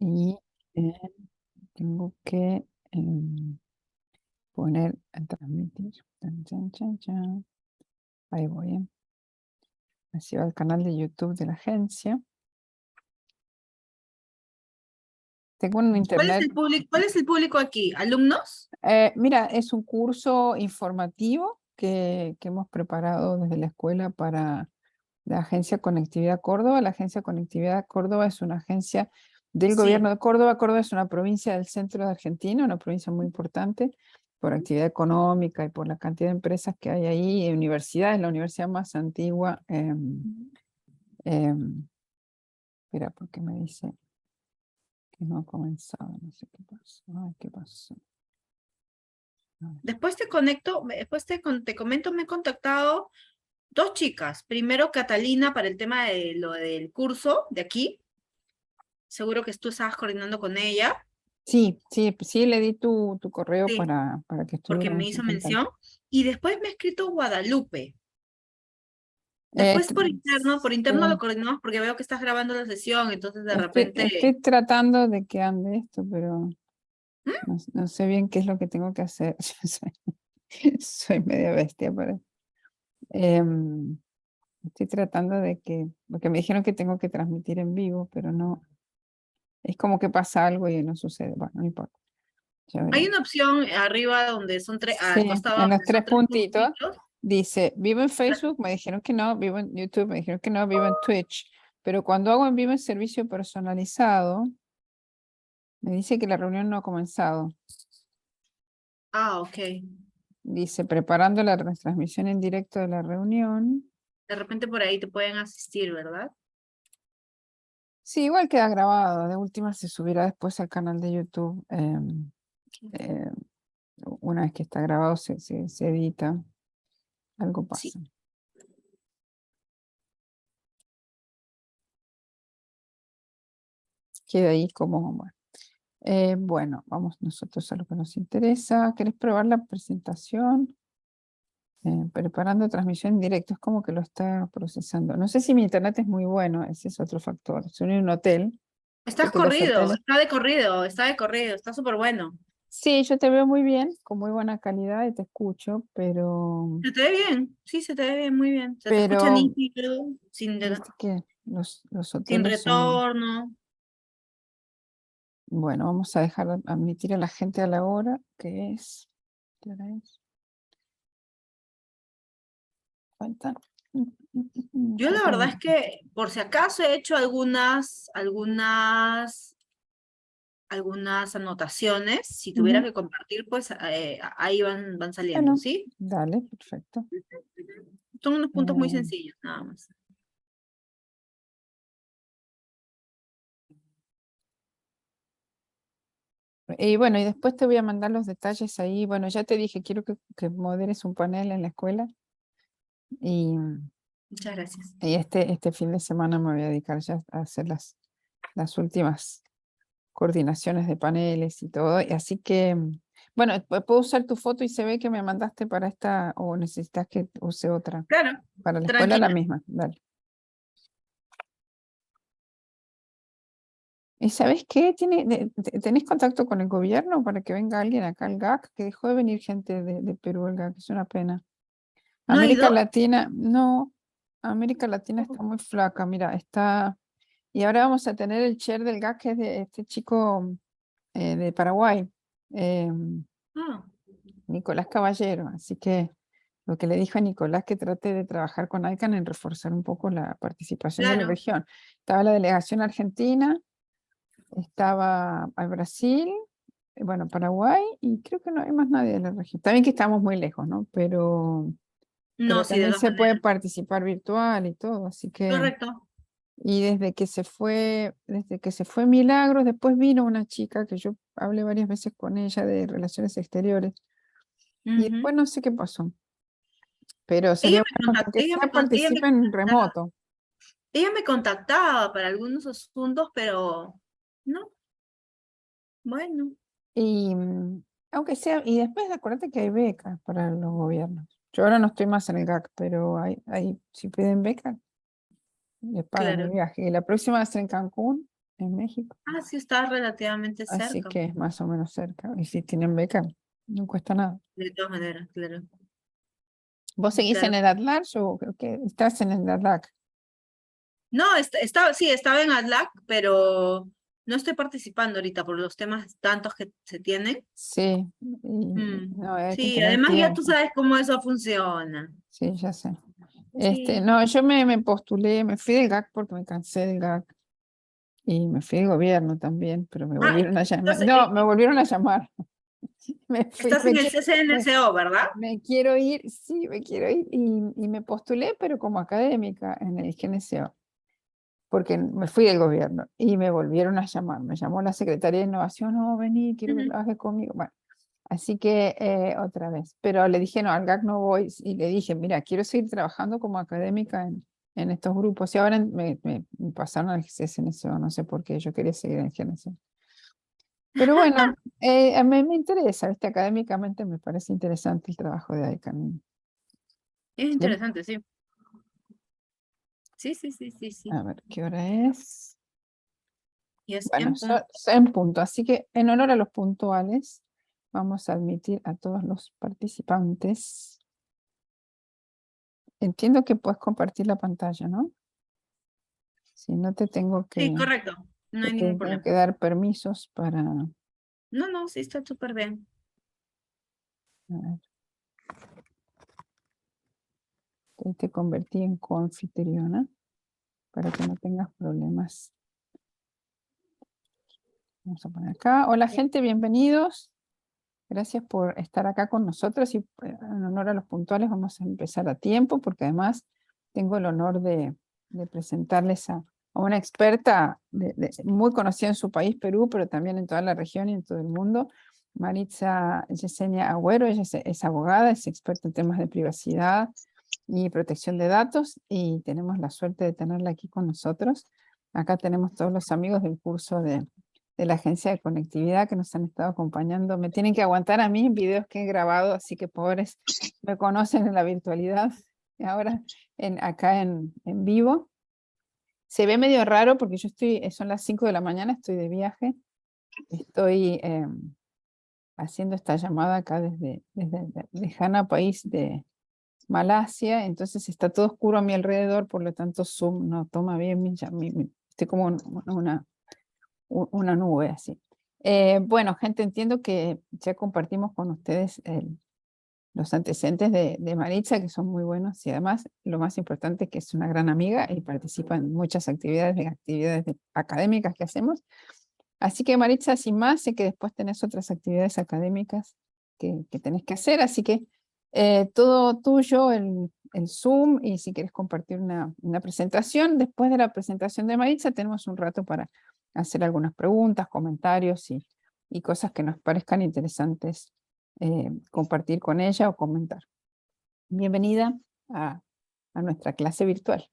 Y eh, tengo que poner a transmitir. Chan, chan, chan, chan. Ahí voy. Así va el canal de YouTube de la agencia. Tengo un internet. ¿Cuál es el público aquí? ¿Alumnos? Mira, es un curso informativo que hemos preparado desde la escuela para la Agencia Conectividad Córdoba. La Agencia Conectividad Córdoba es una agencia del gobierno Sí. de Córdoba. Córdoba es una provincia del centro de Argentina, una provincia muy importante por actividad económica y por la cantidad de empresas que hay ahí. Y universidades, la universidad más antigua. Espera, porque me dice que no ha comenzado. No sé qué pasó. Ay, ¿qué pasó? A ver. Después te conecto, te comento, me he contactado dos chicas. Primero Catalina para el tema de lo del curso de aquí. Seguro que tú estabas coordinando con ella. Sí, sí, sí, le di tu correo Sí, para que porque me estuviéramos en hizo contacto. mención. Y después me ha escrito Guadalupe. Eh, Después tr- por interno lo sí, coordinamos porque veo que estás grabando la sesión, entonces de estoy repente, tratando de que ande esto, pero ¿Mm? no sé bien qué es lo que tengo que hacer. Yo soy media bestia para. em, Estoy tratando de que, porque me dijeron que tengo que transmitir en vivo, pero no, es como que pasa algo y no sucede. Bueno, no importa, ya Hay veremos. una opción arriba donde son tres, al Sí, costado en los donde son tres tres puntitos puntitos. dice, vivo en Facebook, me dijeron que no, vivo en YouTube, me dijeron que no, vivo en Twitch, pero cuando hago en vivo en servicio personalizado, me dice que la reunión no ha comenzado. Ah, ok. Dice, preparando la retransmisión en directo de la reunión. De repente por ahí te pueden asistir, ¿verdad? Sí, igual queda grabado, de última se subirá después al canal de YouTube. Eh, una vez que está grabado se edita, algo Sí. pasa. Queda ahí como, bueno. Bueno, vamos nosotros a lo que nos interesa. ¿Querés probar la presentación? Preparando transmisión en directo, es como que lo está procesando. No sé si mi internet es muy bueno, ese es otro factor. Estoy en un hotel, sé Estás que los corrido, hoteles. está de corrido, está de corrido, está súper bueno. Sí, yo te veo muy bien, con muy buena calidad y te escucho, pero, Se te ve bien, sí, se te ve bien, muy bien. Se te escucha pero, nítido, viste que los sin hoteles son. retorno. Bueno, vamos a dejar admitir a la gente a la hora, que es. ¿Qué hora es? Faltan. Yo la verdad es Faltan. que, por si acaso, he hecho algunas anotaciones. Si tuviera Ujú. que compartir, pues ahí van saliendo, Bueno, ¿sí? dale, perfecto. Son unos puntos muy Eh, sencillos, nada más. y bueno, y después te voy a mandar los detalles ahí. Bueno, ya te dije, quiero que moderes un panel en la escuela y, Muchas gracias. y este fin de semana me voy a dedicar ya a hacer las últimas coordinaciones de paneles y todo. Y así que, bueno, puedo usar tu foto y se ve que me mandaste para esta, o necesitas que use otra. Claro, Para la escuela la tranquila. misma, dale. ¿Y sabes qué? ¿Tenés contacto con el gobierno para que venga alguien acá al GAC? Que dejó de venir gente de Perú al GAC, es una pena. ¿No ha América ido? Latina, no, América Latina está muy flaca, mira, está, y ahora vamos a tener el chair del GAC, que es de este chico de Paraguay, eh, Ah, Nicolás Caballero, así que lo que le dijo a Nicolás que trate de trabajar con ICANN en reforzar un poco la participación de la claro. región. Estaba la delegación argentina, estaba a Brasil, bueno, Paraguay, y creo que no hay más nadie de la región. También que estamos muy lejos, ¿no? No, Pero sí, de también todas se puede maneras. participar virtual y todo, así que, Correcto. y desde que se fue Milagros, después vino una chica que yo hablé varias veces con ella de relaciones exteriores, y Ujú. después no sé qué pasó, pero Ella sería me bueno que aunque sea ella me participen en contactaba. remoto. Ella me contactaba para algunos asuntos, pero no, bueno. Y aunque sea, y después acuérdate que hay becas para los gobiernos. Yo ahora no estoy más en el GAC, pero si piden becas, les pagan el Claro. viaje. Y la próxima va a ser en Cancún. en México. Ah, sí, está relativamente Así cerca, que es más o menos cerca. Y si tienen beca, no cuesta nada. de todas maneras, claro. ¿Vos seguís en Claro. el Atlas o creo que estás en el Atlas? No, sí, estaba en ADLAC, pero no estoy participando ahorita por los temas tantos que se tienen. Sí, y Mm, no, hay que sí, tener además ya tú tiempo. sabes cómo eso funciona. Sí, ya sé. Sí. No, yo me postulé, me fui del GAC porque me cansé del GAC y me fui del gobierno también, pero me Ah, volvieron a llamar. entonces, No, me volvieron a llamar. Me fui, estás en el CCNSO, ¿verdad? me quiero ir, sí, me quiero ir y me postulé, pero como académica en el GNCO, porque me fui del gobierno y me volvieron a llamar. Me llamó la Secretaría de Innovación, no, vení, quiero que Ujú. trabajes conmigo. Bueno, así que otra vez, pero le dije, no, al GAC no voy y le dije, mira, quiero seguir trabajando como académica en estos grupos y ahora me pasaron al CNCO, no sé por qué, yo quería seguir en el GNCO. Pero bueno, a mí me interesa, ¿viste? Académicamente me parece interesante el trabajo de ICANN. Es Bien, interesante, sí. Sí, sí, sí, sí, sí. a ver, ¿qué hora es? Y es Bueno, en punto. en punto, así que en honor a los puntuales, vamos a admitir a todos los participantes. Entiendo que puedes compartir la pantalla, ¿no? Si no Sí, correcto. No te hay ningún tengo problema. que dar permisos para... A No, no, sí está súper bien. ver, te convertí en coanfitriona para que no tengas problemas. Vamos a poner acá. Hola gente, bienvenidos. Gracias por estar acá con nosotros y en honor a los puntuales vamos a empezar a tiempo porque además tengo el honor de presentarles a una experta muy conocida en su país, Perú, pero también en toda la región y en todo el mundo, Maritza Yesenia Agüero. Ella es abogada, es experta en temas de privacidad y protección de datos y tenemos la suerte de tenerla aquí con nosotros. Acá tenemos todos los amigos del curso de la agencia de conectividad que nos han estado acompañando. Me tienen que aguantar a mí en videos que he grabado, así que pobres me conocen en la virtualidad. Y ahora acá en vivo. Se ve medio raro porque yo son las 5 de la mañana, estoy de viaje. Estoy haciendo esta llamada acá desde el lejano país de Malasia, entonces está todo oscuro a mi alrededor, por lo tanto Zoom no toma bien estoy como una nube así. Bueno, gente, entiendo que ya compartimos con ustedes los antecedentes de Maritza, que son muy buenos, y además lo más importante es que es una gran amiga y participa en muchas actividades académicas que hacemos. Así que Maritza, sin más, sé que después tenés otras actividades académicas que tenés que hacer, así que todo tuyo, el Zoom, y si quieres compartir una presentación. Después de la presentación de Maritza tenemos un rato para hacer algunas preguntas, comentarios y cosas que nos parezcan interesantes compartir con ella o comentar. Bienvenida a, a nuestra clase virtual.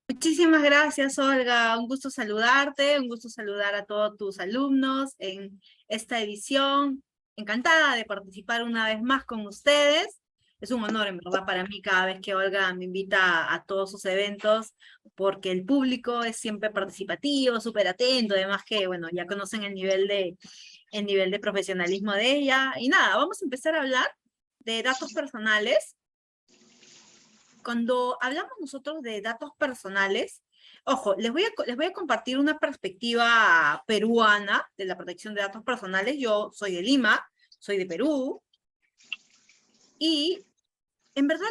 Muchísimas gracias, Olga. Un gusto saludarte, un gusto saludar a todos tus alumnos en esta edición. Encantada de participar una vez más con ustedes. Es un honor, en verdad, para mí cada vez que Olga me invita a todos sus eventos, porque el público es siempre participativo, súper atento, además que, bueno, ya conocen el nivel de profesionalismo de ella. Y nada, vamos a empezar a hablar de datos personales. Cuando hablamos nosotros de datos personales, ojo, les voy a compartir una perspectiva peruana de la protección de datos personales. Yo soy de Lima, soy de Perú, y en verdad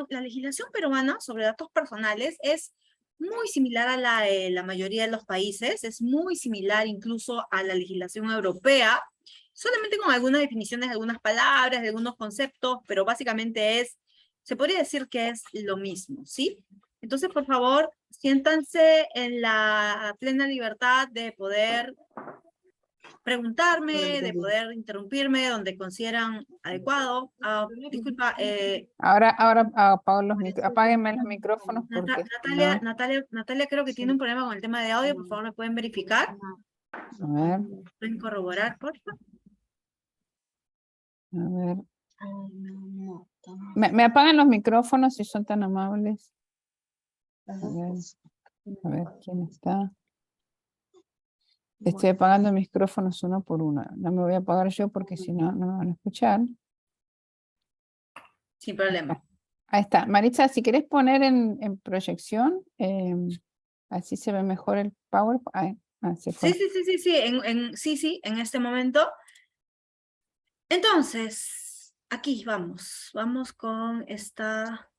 la legislación peruana sobre datos personales es muy similar a la de la mayoría de los países, es muy similar incluso a la legislación europea, solamente con algunas definiciones, algunas palabras, algunos conceptos, pero básicamente se podría decir que es lo mismo, ¿sí? Entonces, por favor, siéntanse en la plena libertad de poder preguntarme, de poder interrumpirme donde consideran adecuado. Disculpa, Ahora apáguenme los micrófonos porque si no, Natalia creo que tiene un problema con el tema de audio, por favor, ¿me pueden verificar? a ver, ¿Pueden corroborar, por favor? a ver. Me apagan los micrófonos si son tan amables. A ver quién está. Estoy Bueno, apagando micrófonos uno por uno. No me voy a apagar yo porque si no, no me van a escuchar. sin Ahí problema. está. Ahí está. Maritza, si querés poner en proyección, así se ve mejor el PowerPoint. Se Sí, fue. sí, sí, sí, sí, sí, en este momento. Entonces, aquí vamos con esta.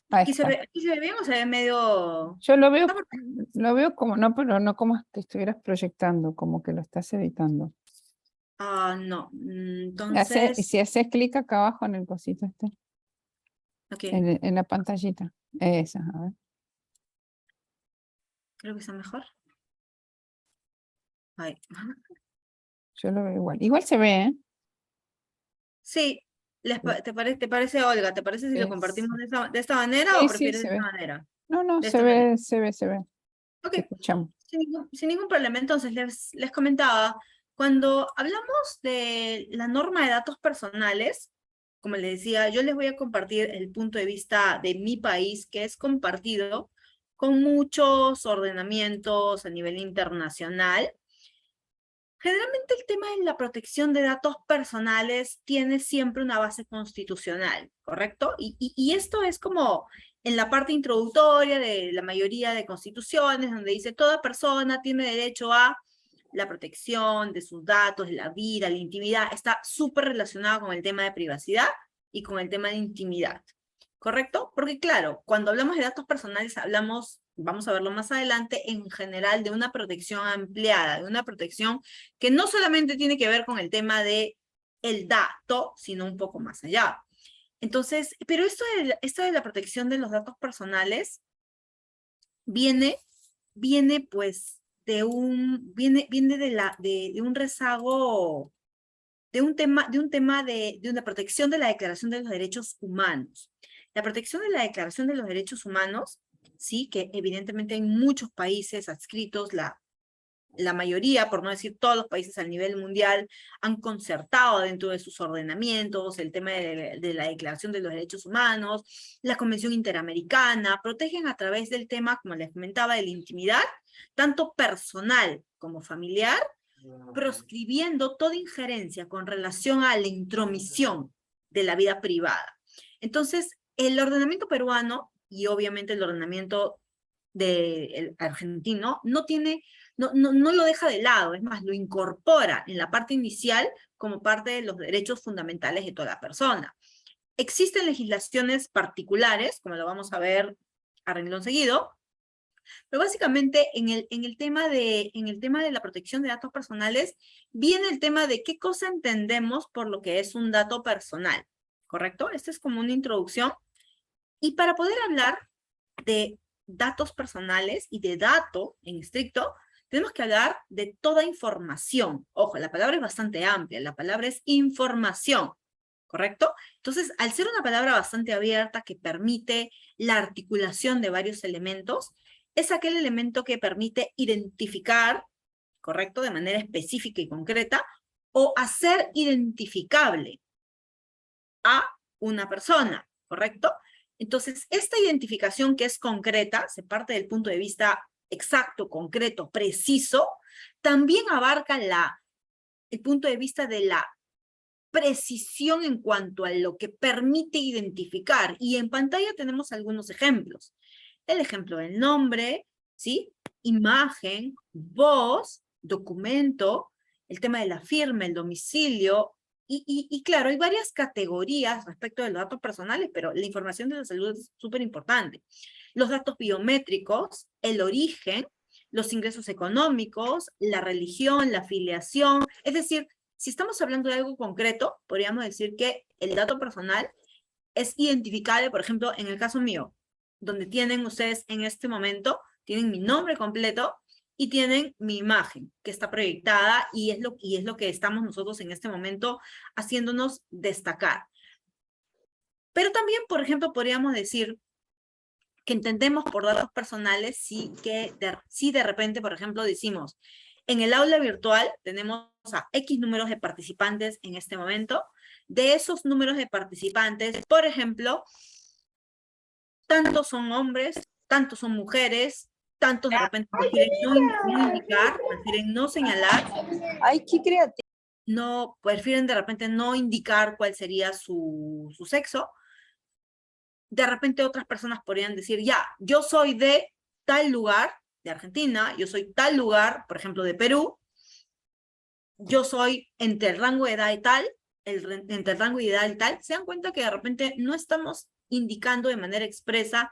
Ahí está. Aquí se ve bien o se ve medio. Yo Está perfecto. lo veo como, no, pero no como que estuvieras proyectando, como que lo estás editando. Ah, no. Y Entonces, si haces clic acá abajo en el cosito este, ok, en la pantallita. Esa, a ver. creo que está mejor. Ahí. Yo lo veo igual. Igual se ve, ¿eh? Sí, te parece, Olga? ¿Te parece si lo Es- compartimos de esta manera o sí, sí, prefieres de se esta ve. manera? No, no, De esta manera. se ve. Ok, Te escuchamos. sin ningún problema. Entonces, les comentaba, cuando hablamos de la norma de datos personales, como les decía, yo les voy a compartir el punto de vista de mi país, que es compartido con muchos ordenamientos a nivel internacional. Generalmente el tema de la protección de datos personales tiene siempre una base constitucional, ¿correcto? Y esto es como en la parte introductoria de la mayoría de constituciones, donde dice toda persona tiene derecho a la protección de sus datos, de la vida, la intimidad, está súper relacionado con el tema de privacidad y con el tema de intimidad. ¿Correcto? Porque claro, cuando hablamos de datos personales hablamos, vamos a verlo más adelante, en general de una protección ampliada, de una protección que no solamente tiene que ver con el tema de el dato, sino un poco más allá. Entonces, pero esto de la protección de los datos personales viene, viene pues viene de un rezago, de un tema de una protección de la Declaración de los Derechos Humanos. La protección de la Declaración de los Derechos Humanos, sí, que evidentemente hay muchos países adscritos, la mayoría, por no decir todos los países a nivel mundial, han concertado dentro de sus ordenamientos el tema de la Declaración de los Derechos Humanos, la Convención Interamericana, protegen a través del tema, como les comentaba, de la intimidad, tanto personal como familiar, proscribiendo toda injerencia con relación a la intromisión de la vida privada. Entonces, el ordenamiento peruano y obviamente el ordenamiento argentino no lo deja de lado, es más, lo incorpora en la parte inicial como parte de los derechos fundamentales de toda persona. Existen legislaciones particulares, como lo vamos a ver a renglón seguido, pero básicamente en el tema de la protección de datos personales viene el tema de qué cosa entendemos por lo que es un dato personal, ¿correcto? Esta es como una introducción. Y para poder hablar de datos personales y de dato en estricto, tenemos que hablar de toda información. Ojo, la palabra es bastante amplia, la palabra es información, ¿correcto? Entonces, al ser una palabra bastante abierta que permite la articulación de varios elementos, es aquel elemento que permite identificar, ¿correcto? De manera específica y concreta, o hacer identificable a una persona, ¿correcto? Entonces, esta identificación que es concreta, se parte del punto de vista exacto, concreto, preciso, también abarca el punto de vista de la precisión en cuanto a lo que permite identificar. Y en pantalla tenemos algunos ejemplos. El ejemplo del nombre, ¿sí? Imagen, voz, documento, el tema de la firma, el domicilio, y claro, hay varias categorías respecto de los datos personales, pero la información de la salud es súper importante. Los datos biométricos, el origen, los ingresos económicos, la religión, la afiliación, es decir, si estamos hablando de algo concreto, podríamos decir que el dato personal es identificable, por ejemplo, en el caso mío, donde tienen ustedes en este momento, tienen mi nombre completo y tienen mi imagen que está proyectada y es lo que estamos nosotros en este momento haciéndonos destacar. Pero también, por ejemplo, podríamos decir que entendemos por datos personales si de repente, por ejemplo, decimos, en el aula virtual tenemos a X números de participantes en este momento. De esos números de participantes, por ejemplo, tantos son hombres, tantos son mujeres, tantos de repente prefieren no indicar, prefieren no señalar, Ay, qué creativo. no, prefieren de repente no indicar cuál sería su sexo. De repente otras personas podrían decir, ya, yo soy de tal lugar, de Argentina, yo soy tal lugar, por ejemplo, de Perú, yo soy entre el rango de edad y tal, entre el rango de edad y tal, se dan cuenta que de repente no estamos indicando de manera expresa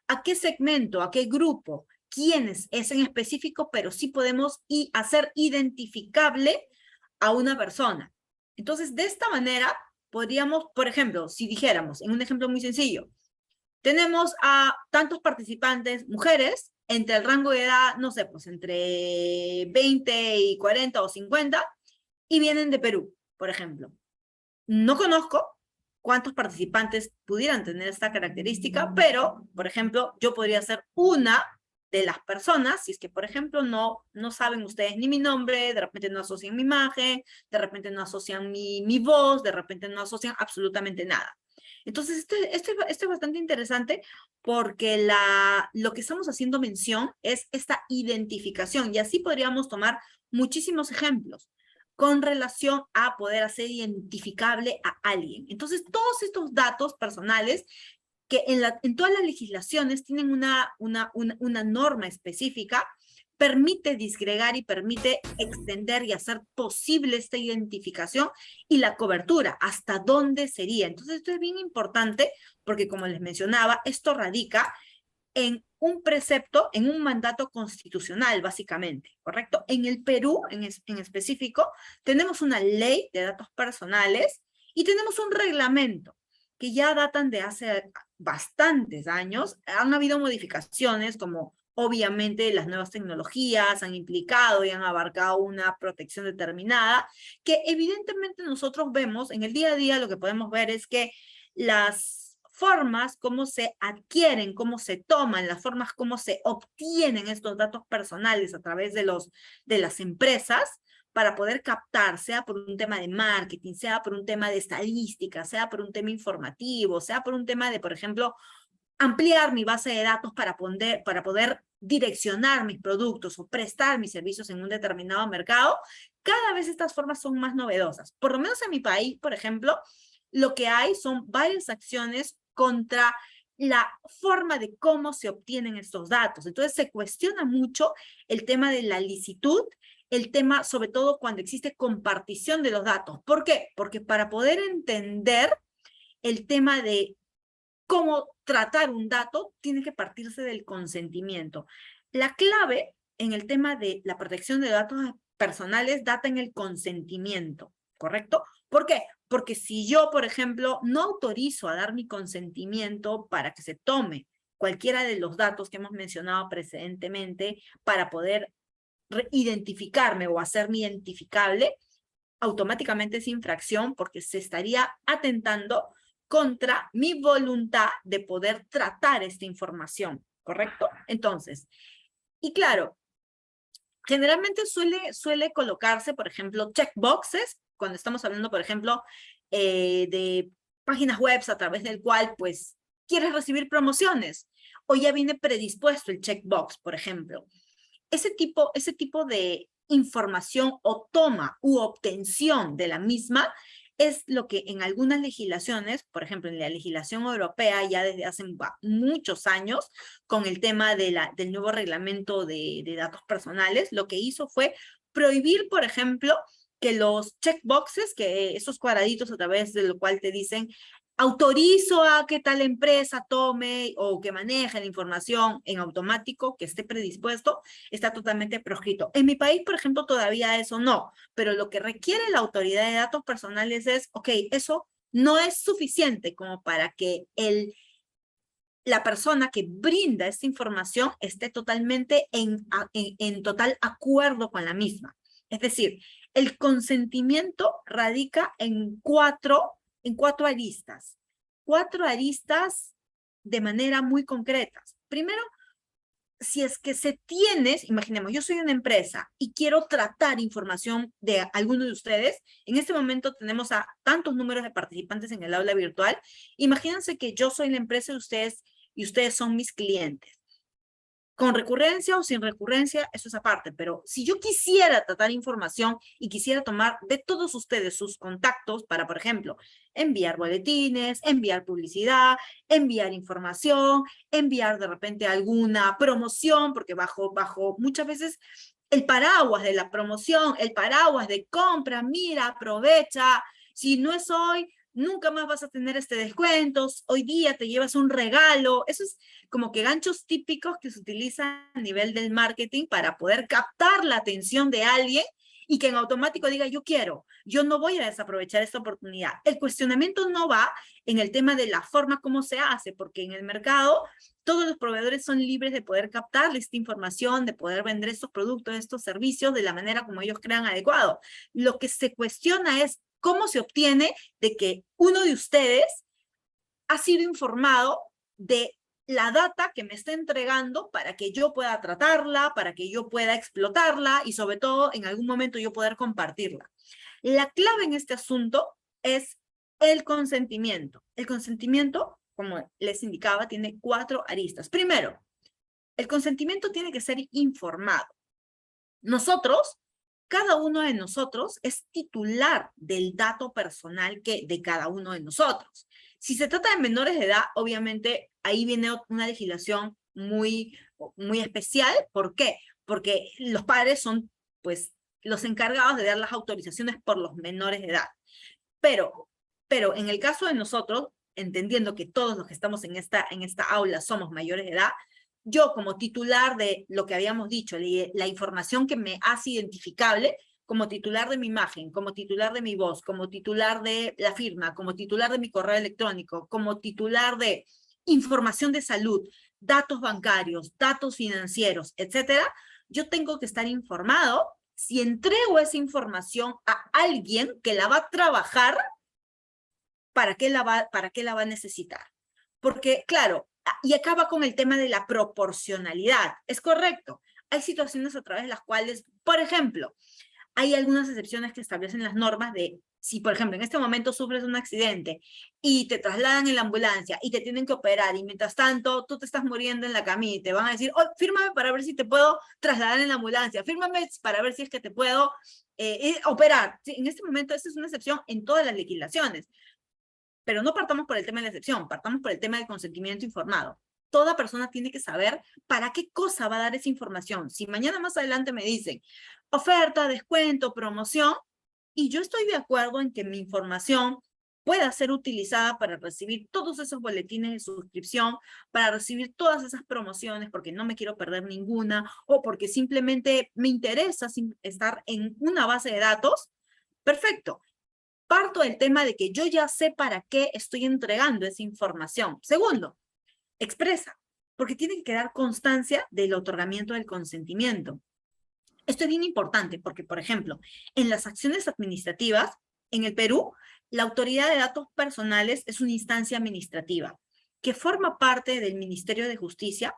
a qué segmento, a qué grupo, quiénes es en específico, pero sí podemos hacer identificable a una persona. Entonces, de esta manera, podríamos, por ejemplo, si dijéramos, en un ejemplo muy sencillo, tenemos a tantos participantes, mujeres, entre el rango de edad, no sé, pues entre 20 y 40 o 50, y vienen de Perú, por ejemplo. No conozco cuántos participantes pudieran tener esta característica, pero, por ejemplo, yo podría ser una de las personas, si es que, por ejemplo, no saben ustedes ni mi nombre, de repente no asocian mi imagen, de repente no asocian mi voz, de repente no asocian absolutamente nada. Entonces, esto es bastante interesante porque lo que estamos haciendo mención es esta identificación y así podríamos tomar muchísimos ejemplos con relación a poder hacer identificable a alguien. Entonces, todos estos datos personales que en todas las legislaciones tienen una norma específica, permite disgregar y permite extender y hacer posible esta identificación y la cobertura, hasta dónde sería. Entonces, esto es bien importante porque, como les mencionaba, esto radica en un precepto, en un mandato constitucional, básicamente, ¿correcto? En el Perú, en específico, tenemos una ley de datos personales y tenemos un reglamento que ya datan de hace bastantes años. Han habido modificaciones como obviamente las nuevas tecnologías han implicado y han abarcado una protección determinada, que evidentemente nosotros vemos en el día a día, lo que podemos ver es que las formas, cómo se adquieren, cómo se toman, las formas, cómo se obtienen estos datos personales a través de las empresas para poder captar, sea por un tema de marketing, sea por un tema de estadística, sea por un tema informativo, sea por un tema de, por ejemplo, ampliar mi base de datos para poder direccionar mis productos o prestar mis servicios en un determinado mercado, cada vez estas formas son más novedosas. Por lo menos en mi país, por ejemplo, lo que hay son varias acciones contra la forma de cómo se obtienen estos datos. Entonces se cuestiona mucho el tema de la licitud, el tema sobre todo cuando existe compartición de los datos. ¿Por qué? Porque para poder entender el tema de cómo tratar un dato, tiene que partirse del consentimiento. La clave en el tema de la protección de datos personales data en el consentimiento, ¿correcto? ¿Por qué? Porque si yo, por ejemplo, no autorizo a dar mi consentimiento para que se tome cualquiera de los datos que hemos mencionado precedentemente para poder identificarme o hacerme identificable, automáticamente es infracción porque se estaría atentando contra mi voluntad de poder tratar esta información, ¿correcto? Entonces, y claro, generalmente suele colocarse, por ejemplo, checkboxes, cuando estamos hablando, por ejemplo, de páginas web a través del cual, pues, quieres recibir promociones, o ya viene predispuesto el checkbox, por ejemplo. Ese tipo de información o toma u obtención de la misma es lo que en algunas legislaciones, por ejemplo, en la legislación europea ya desde hace muchos años, con el tema del nuevo reglamento de datos personales, lo que hizo fue prohibir, por ejemplo, que los checkboxes, que esos cuadraditos a través de lo cual te dicen autorizo a que tal empresa tome o que maneje la información en automático, que esté predispuesto, está totalmente proscrito. En mi país, por ejemplo, todavía eso no, pero lo que requiere la autoridad de datos personales es, ok, eso no es suficiente como para que la persona que brinda esta información esté totalmente en total acuerdo con la misma. Es decir, el consentimiento radica en cuatro aristas. Cuatro aristas de manera muy concretas. Primero, si es que se tiene, imaginemos, yo soy una empresa y quiero tratar información de alguno de ustedes, en este momento tenemos a tantos números de participantes en el aula virtual, imagínense que yo soy la empresa de ustedes y ustedes son mis clientes. Con recurrencia o sin recurrencia, eso es aparte, pero si yo quisiera tratar información y quisiera tomar de todos ustedes sus contactos para, por ejemplo, enviar boletines, enviar publicidad, enviar información, enviar de repente alguna promoción, porque bajo muchas veces el paraguas de la promoción, el paraguas de compra, mira, aprovecha, si no es hoy, nunca más vas a tener este descuento, hoy día te llevas un regalo, eso es como que ganchos típicos que se utilizan a nivel del marketing para poder captar la atención de alguien y que en automático diga, yo quiero, yo no voy a desaprovechar esta oportunidad. El cuestionamiento no va en el tema de la forma como se hace, porque en el mercado todos los proveedores son libres de poder captar esta información, de poder vender estos productos, estos servicios de la manera como ellos crean adecuado. Lo que se cuestiona es cómo se obtiene de que uno de ustedes ha sido informado de la data que me está entregando para que yo pueda tratarla, para que yo pueda explotarla y sobre todo en algún momento yo poder compartirla. La clave en este asunto es el consentimiento. El consentimiento, como les indicaba, tiene 4 aristas. Primero, el consentimiento tiene que ser informado. Nosotros, cada uno de nosotros es titular del dato personal de cada uno de nosotros. Si se trata de menores de edad, obviamente ahí viene una legislación muy especial. ¿Por qué? Porque los padres son, pues, los encargados de dar las autorizaciones por los menores de edad. Pero en el caso de nosotros, entendiendo que todos los que estamos en esta aula somos mayores de edad, yo como titular de lo que habíamos dicho, la información que me hace identificable, como titular de mi imagen, como titular de mi voz, como titular de la firma, como titular de mi correo electrónico, como titular de información de salud, datos bancarios, datos financieros, etcétera, yo tengo que estar informado si entrego esa información a alguien que la va a trabajar, ¿para qué la va a necesitar? Porque, claro, y acaba con el tema de la proporcionalidad. Es correcto. Hay situaciones a través de las cuales, por ejemplo, hay algunas excepciones que establecen las normas de si, por ejemplo, en este momento sufres un accidente y te trasladan en la ambulancia y te tienen que operar y mientras tanto tú te estás muriendo en la camilla y te van a decir, oh, fírmame para ver si te puedo trasladar en la ambulancia, fírmame para ver si es que te puedo operar. Sí, en este momento esta es una excepción en todas las legislaciones. Pero no partamos por el tema de la excepción, partamos por el tema del consentimiento informado. Toda persona tiene que saber para qué cosa va a dar esa información. Si mañana más adelante me dicen oferta, descuento, promoción, y yo estoy de acuerdo en que mi información pueda ser utilizada para recibir todos esos boletines de suscripción, para recibir todas esas promociones, porque no me quiero perder ninguna, o porque simplemente me interesa estar en una base de datos, perfecto. Parto del tema de que yo ya sé para qué estoy entregando esa información. Segundo, expresa, porque tiene que quedar constancia del otorgamiento del consentimiento. Esto es bien importante porque, por ejemplo, en las acciones administrativas, en el Perú, la Autoridad de Datos Personales es una instancia administrativa que forma parte del Ministerio de Justicia.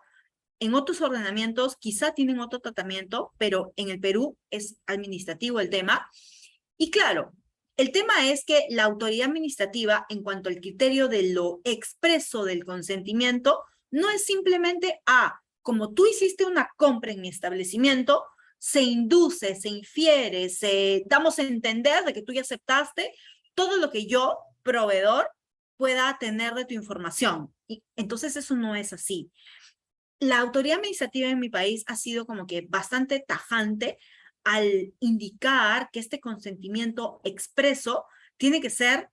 En otros ordenamientos quizá tienen otro tratamiento, pero en el Perú es administrativo el tema. Y claro, el tema es que la autoridad administrativa, en cuanto al criterio de lo expreso del consentimiento, no es simplemente, como tú hiciste una compra en mi establecimiento, se induce, se infiere, damos a entender de que tú ya aceptaste todo lo que yo, proveedor, pueda tener de tu información. Y entonces eso no es así. La autoridad administrativa en mi país ha sido como que bastante tajante al indicar que este consentimiento expreso tiene que ser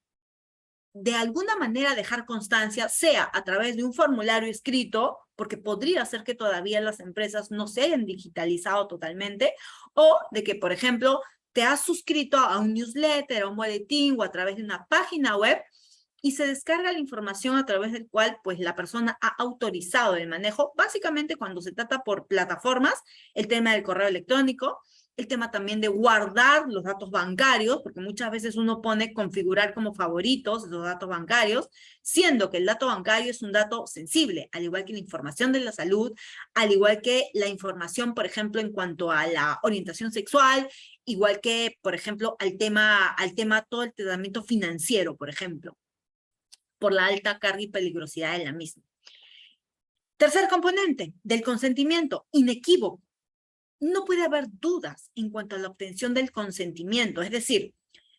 de alguna manera dejar constancia, sea a través de un formulario escrito, porque podría ser que todavía las empresas no se hayan digitalizado totalmente, o de que, por ejemplo, te has suscrito a un newsletter, a un boletín o a través de una página web y se descarga la información a través del cual pues la persona ha autorizado el manejo, básicamente cuando se trata por plataformas, el tema del correo electrónico, el tema también de guardar los datos bancarios, porque muchas veces uno pone configurar como favoritos esos datos bancarios, siendo que el dato bancario es un dato sensible, al igual que la información de la salud, al igual que la información, por ejemplo, en cuanto a la orientación sexual, igual que, por ejemplo, al tema todo el tratamiento financiero, por ejemplo, por la alta carga y peligrosidad de la misma. Tercer componente del consentimiento, inequívoco. No puede haber dudas en cuanto a la obtención del consentimiento. Es decir,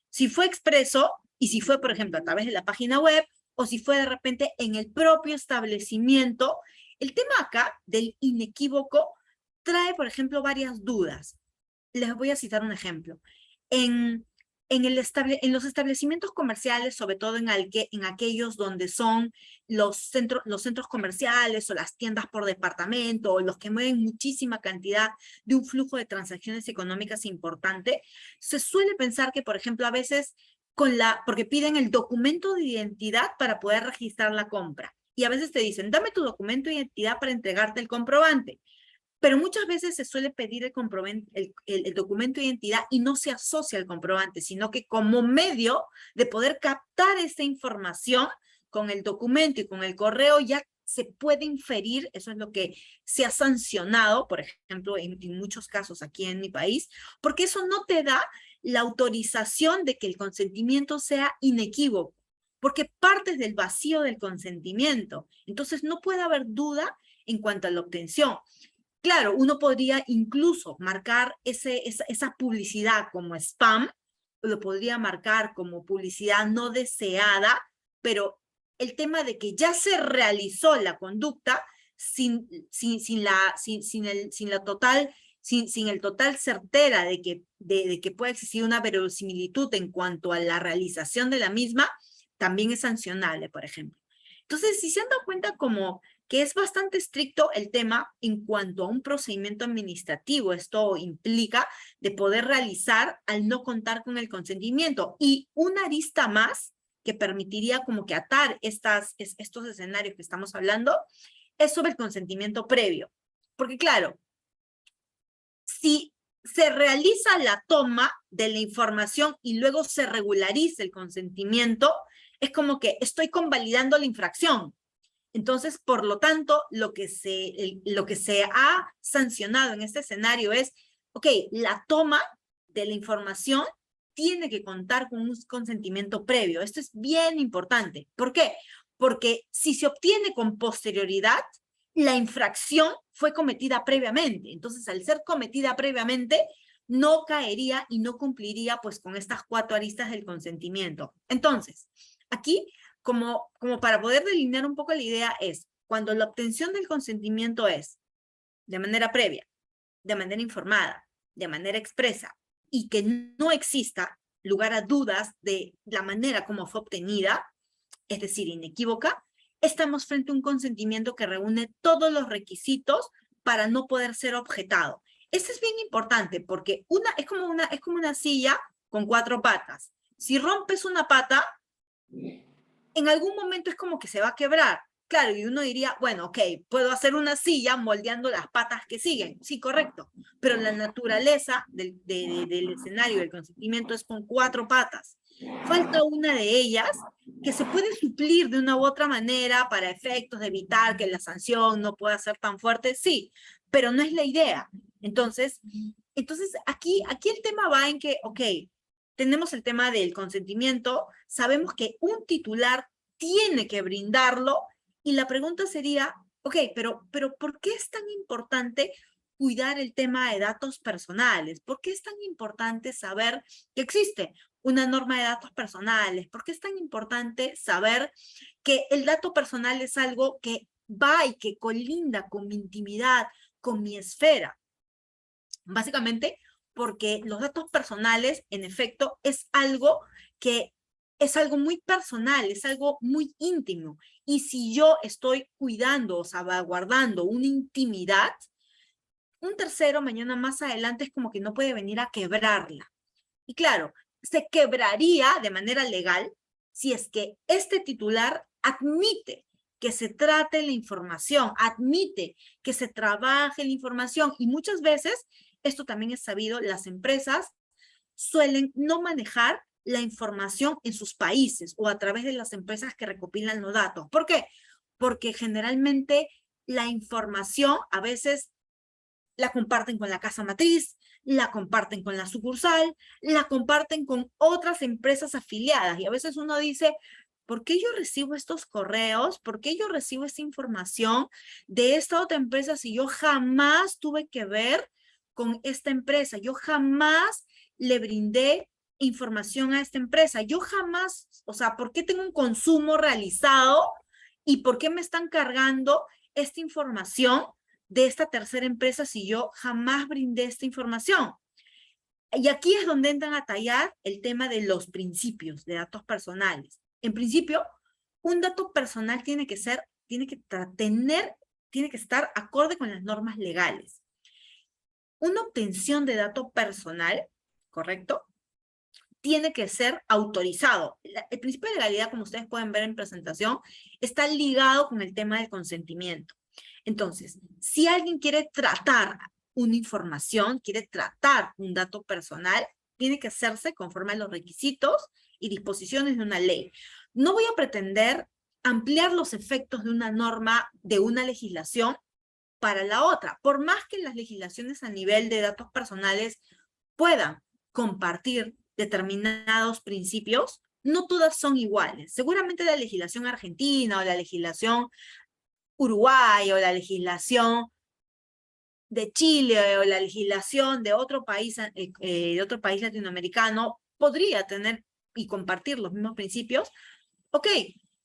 si fue expreso y si fue, por ejemplo, a través de la página web o si fue de repente en el propio establecimiento, el tema acá del inequívoco trae, por ejemplo, varias dudas. Les voy a citar un ejemplo. En, en los establecimientos comerciales, sobre todo en aquellos donde son los centros comerciales o las tiendas por departamento o los que mueven muchísima cantidad de un flujo de transacciones económicas importante, se suele pensar que, por ejemplo, a veces porque piden el documento de identidad para poder registrar la compra. Y a veces te dicen, dame tu documento de identidad para entregarte el comprobante. Pero muchas veces se suele pedir el documento de identidad y no se asocia al comprobante, sino que como medio de poder captar esa información con el documento y con el correo ya se puede inferir, eso es lo que se ha sancionado, por ejemplo, en muchos casos aquí en mi país, porque eso no te da la autorización de que el consentimiento sea inequívoco, porque partes del vacío del consentimiento. Entonces no puede haber duda en cuanto a la obtención. Claro, uno podría incluso marcar esa publicidad como spam, lo podría marcar como publicidad no deseada, pero el tema de que ya se realizó la conducta sin el total certera de que pueda existir una verosimilitud en cuanto a la realización de la misma, también es sancionable, por ejemplo. Entonces, si se han dado cuenta como que es bastante estricto el tema en cuanto a un procedimiento administrativo. Esto implica de poder realizar al no contar con el consentimiento. Y una arista más que permitiría como que atar estos escenarios que estamos hablando es sobre el consentimiento previo. Porque claro, si se realiza la toma de la información y luego se regulariza el consentimiento, es como que estoy convalidando la infracción. Entonces, por lo tanto, lo que se ha sancionado en este escenario es, ok, la toma de la información tiene que contar con un consentimiento previo. Esto es bien importante. ¿Por qué? Porque si se obtiene con posterioridad, la infracción fue cometida previamente. Entonces, al ser cometida previamente, no caería y no cumpliría pues con estas 4 aristas del consentimiento. Entonces, aquí como para poder delinear un poco la idea es, cuando la obtención del consentimiento es de manera previa, de manera informada, de manera expresa, y que no exista lugar a dudas de la manera como fue obtenida, es decir, inequívoca, estamos frente a un consentimiento que reúne todos los requisitos para no poder ser objetado. Esto es bien importante porque es como una silla con 4 patas. Si rompes una pata, en algún momento es como que se va a quebrar. Claro, y uno diría, bueno, ok, puedo hacer una silla moldeando las patas que siguen. Sí, correcto. Pero la naturaleza del escenario del consentimiento es con 4 patas. Falta una de ellas que se puede suplir de una u otra manera para efectos de evitar que la sanción no pueda ser tan fuerte, sí, pero no es la idea. Entonces aquí el tema va en que, ok, tenemos el tema del consentimiento, sabemos que un titular tiene que brindarlo, y la pregunta sería, ok, pero ¿por qué es tan importante cuidar el tema de datos personales? ¿Por qué es tan importante saber que existe una norma de datos personales? ¿Por qué es tan importante saber que el dato personal es algo que va y que colinda con mi intimidad, con mi esfera? Básicamente porque los datos personales, en efecto, es algo muy personal, es algo muy íntimo. Y si yo estoy cuidando o salvaguardando una intimidad, un tercero mañana más adelante es como que no puede venir a quebrarla. Y claro, se quebraría de manera legal si es que este titular admite que se trate la información, admite que se trabaje la información, y muchas veces, esto también es sabido, las empresas suelen no manejar la información en sus países o a través de las empresas que recopilan los datos. ¿Por qué? Porque generalmente la información a veces la comparten con la casa matriz, la comparten con la sucursal, la comparten con otras empresas afiliadas, y a veces uno dice, ¿por qué yo recibo estos correos? ¿Por qué yo recibo esta información de esta otra empresa si yo jamás tuve que ver con esta empresa? Yo jamás le brindé información a esta empresa. Yo jamás, o sea, ¿por qué tengo un consumo realizado y por qué me están cargando esta información de esta tercera empresa si yo jamás brindé esta información? Y aquí es donde entran a tallar el tema de los principios de datos personales. En principio, un dato personal tiene que estar acorde con las normas legales. Una obtención de dato personal, ¿correcto?, tiene que ser autorizado. El principio de legalidad, como ustedes pueden ver en presentación, está ligado con el tema del consentimiento. Entonces, si alguien quiere tratar una información, quiere tratar un dato personal, tiene que hacerse conforme a los requisitos y disposiciones de una ley. No voy a pretender ampliar los efectos de una norma, de una legislación, para la otra. Por más que las legislaciones a nivel de datos personales puedan compartir determinados principios, no todas son iguales. Seguramente la legislación argentina o la legislación Uruguay o la legislación de Chile o la legislación de otro país latinoamericano podría tener y compartir los mismos principios, ok,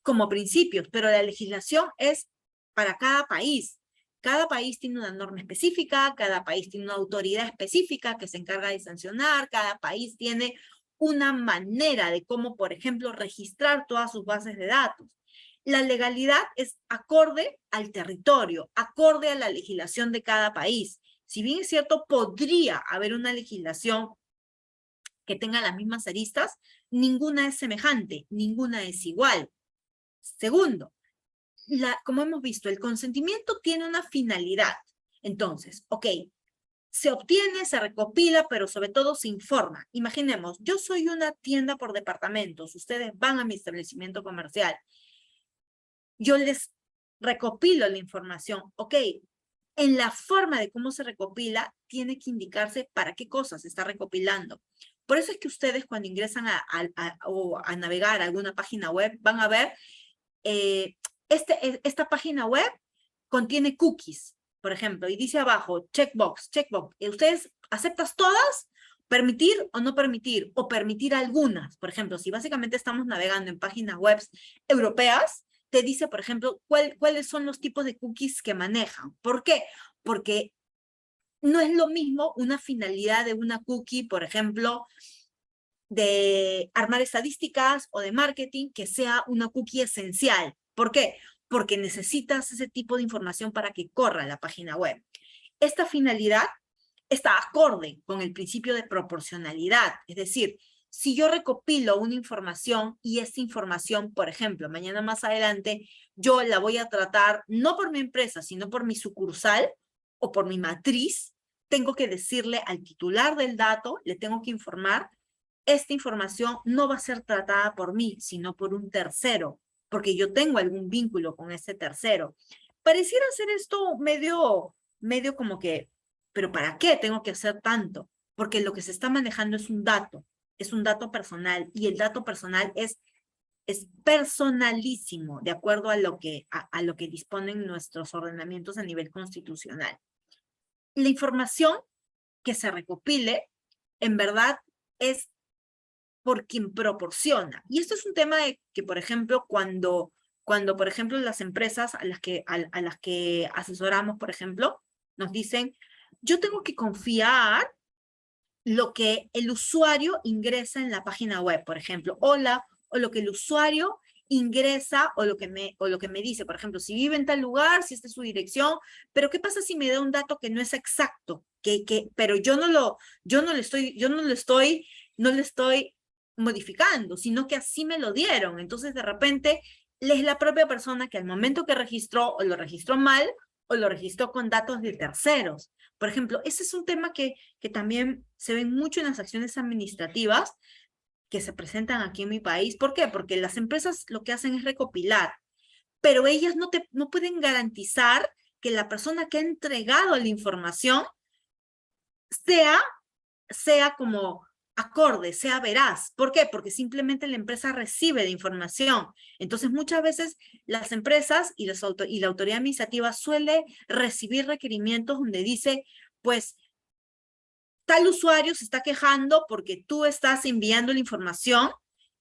como principios, pero la legislación es para cada país. Cada país tiene una norma específica, cada país tiene una autoridad específica que se encarga de sancionar, cada país tiene una manera de cómo, por ejemplo, registrar todas sus bases de datos. La legalidad es acorde al territorio, acorde a la legislación de cada país. Si bien es cierto, podría haber una legislación que tenga las mismas aristas, ninguna es semejante, ninguna es igual. Segundo, como hemos visto, el consentimiento tiene una finalidad. Entonces, ok, se obtiene, se recopila, pero sobre todo se informa. Imaginemos, yo soy una tienda por departamentos, ustedes van a mi establecimiento comercial, yo les recopilo la información, ok, en la forma de cómo se recopila, tiene que indicarse para qué cosas se está recopilando. Por eso es que ustedes cuando ingresan a navegar a alguna página web, van a ver, esta página web contiene cookies, por ejemplo, y dice abajo, checkbox, checkbox. ¿Ustedes aceptas todas? ¿Permitir o no permitir? O permitir algunas. Por ejemplo, si básicamente estamos navegando en páginas web europeas, te dice, por ejemplo, cuáles son los tipos de cookies que manejan. ¿Por qué? Porque no es lo mismo una finalidad de una cookie, por ejemplo, de armar estadísticas o de marketing, que sea una cookie esencial. ¿Por qué? Porque necesitas ese tipo de información para que corra la página web. Esta finalidad está acorde con el principio de proporcionalidad, es decir, si yo recopilo una información y esta información, por ejemplo, mañana más adelante, yo la voy a tratar no por mi empresa, sino por mi sucursal o por mi matriz, tengo que decirle al titular del dato, le tengo que informar, esta información no va a ser tratada por mí, sino por un tercero, porque yo tengo algún vínculo con ese tercero. Pareciera ser esto medio como que, ¿pero para qué tengo que hacer tanto? Porque lo que se está manejando es un dato personal, y el dato personal es personalísimo, de acuerdo a lo que disponen nuestros ordenamientos a nivel constitucional. La información que se recopile, en verdad, es por quien proporciona. Y esto es un tema de que, por ejemplo, cuando por ejemplo, las empresas a las que asesoramos, por ejemplo, nos dicen, yo tengo que confiar lo que el usuario ingresa en la página web, por ejemplo, o lo que el usuario ingresa o lo que me dice, por ejemplo, si vive en tal lugar, si esta es su dirección, pero ¿qué pasa si me da un dato que no es exacto? Pero yo no lo estoy modificando, sino que así me lo dieron. Entonces, de repente, es la propia persona que al momento que registró, o lo registró mal, o lo registró con datos de terceros. Por ejemplo, ese es un tema que también se ve mucho en las acciones administrativas que se presentan aquí en mi país. ¿Por qué? Porque las empresas lo que hacen es recopilar, pero ellas no pueden garantizar que la persona que ha entregado la información sea como acorde, sea veraz. ¿Por qué? Porque simplemente la empresa recibe la información. Entonces, muchas veces las empresas y la autoridad administrativa suele recibir requerimientos donde dice, pues, tal usuario se está quejando porque tú estás enviando la información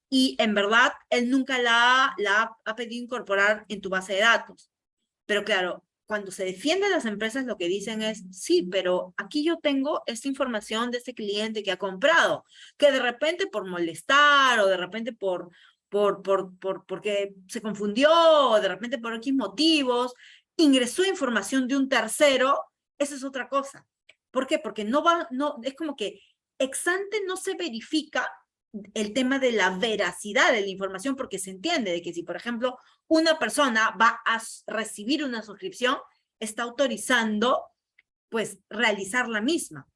y en verdad él nunca ha pedido incorporar en tu base de datos. Pero claro, cuando se defienden las empresas, lo que dicen es, sí, pero aquí yo tengo esta información de este cliente que ha comprado, que de repente por molestar o de repente porque se confundió o de repente por X motivos, ingresó información de un tercero, eso es otra cosa. ¿Por qué? Porque es como que ex ante no se verifica el tema de la veracidad de la información, porque se entiende de que si, por ejemplo, una persona va a recibir una suscripción, está autorizando, pues, realizar la misma,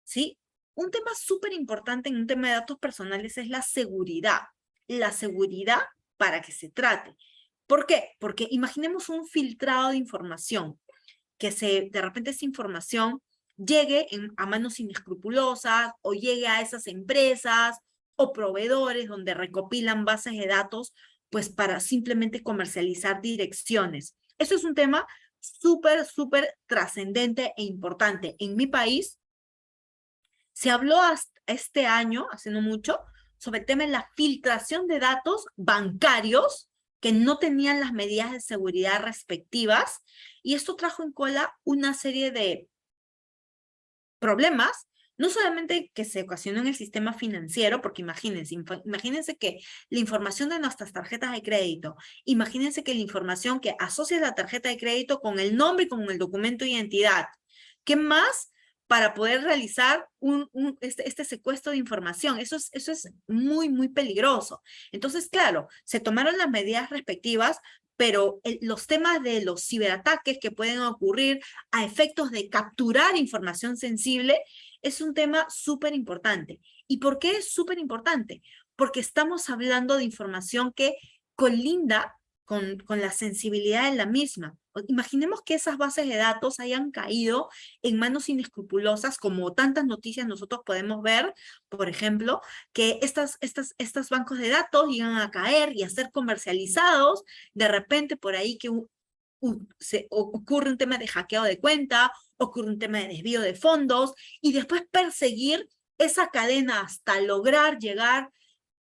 ¿sí? Un tema súper importante en un tema de datos personales es la seguridad. La seguridad para que se trate. ¿Por qué? Porque imaginemos un filtrado de información, que de repente esa información llegue a manos inescrupulosas o llegue a esas empresas o proveedores donde recopilan bases de datos, pues para simplemente comercializar direcciones. Eso es un tema súper, súper trascendente e importante. En mi país se habló hasta este año, hace no mucho, sobre el tema de la filtración de datos bancarios que no tenían las medidas de seguridad respectivas, y esto trajo en cola una serie de problemas, no solamente que se ocasionó en el sistema financiero, porque imagínense que la información de nuestras tarjetas de crédito, imagínense que la información que asocia la tarjeta de crédito con el nombre y con el documento de identidad. ¿Qué más? Para poder realizar este secuestro de información. Eso es muy, muy peligroso. Entonces, claro, se tomaron las medidas respectivas, pero los temas de los ciberataques que pueden ocurrir a efectos de capturar información sensible es un tema súper importante. ¿Y por qué es súper importante? Porque estamos hablando de información que colinda con la sensibilidad de la misma. Imaginemos que esas bases de datos hayan caído en manos inescrupulosas, como tantas noticias nosotros podemos ver, por ejemplo, que estos bancos de datos llegan a caer y a ser comercializados, de repente por ahí que ocurre un tema de hackeo de cuenta, ocurre un tema de desvío de fondos, y después perseguir esa cadena hasta lograr llegar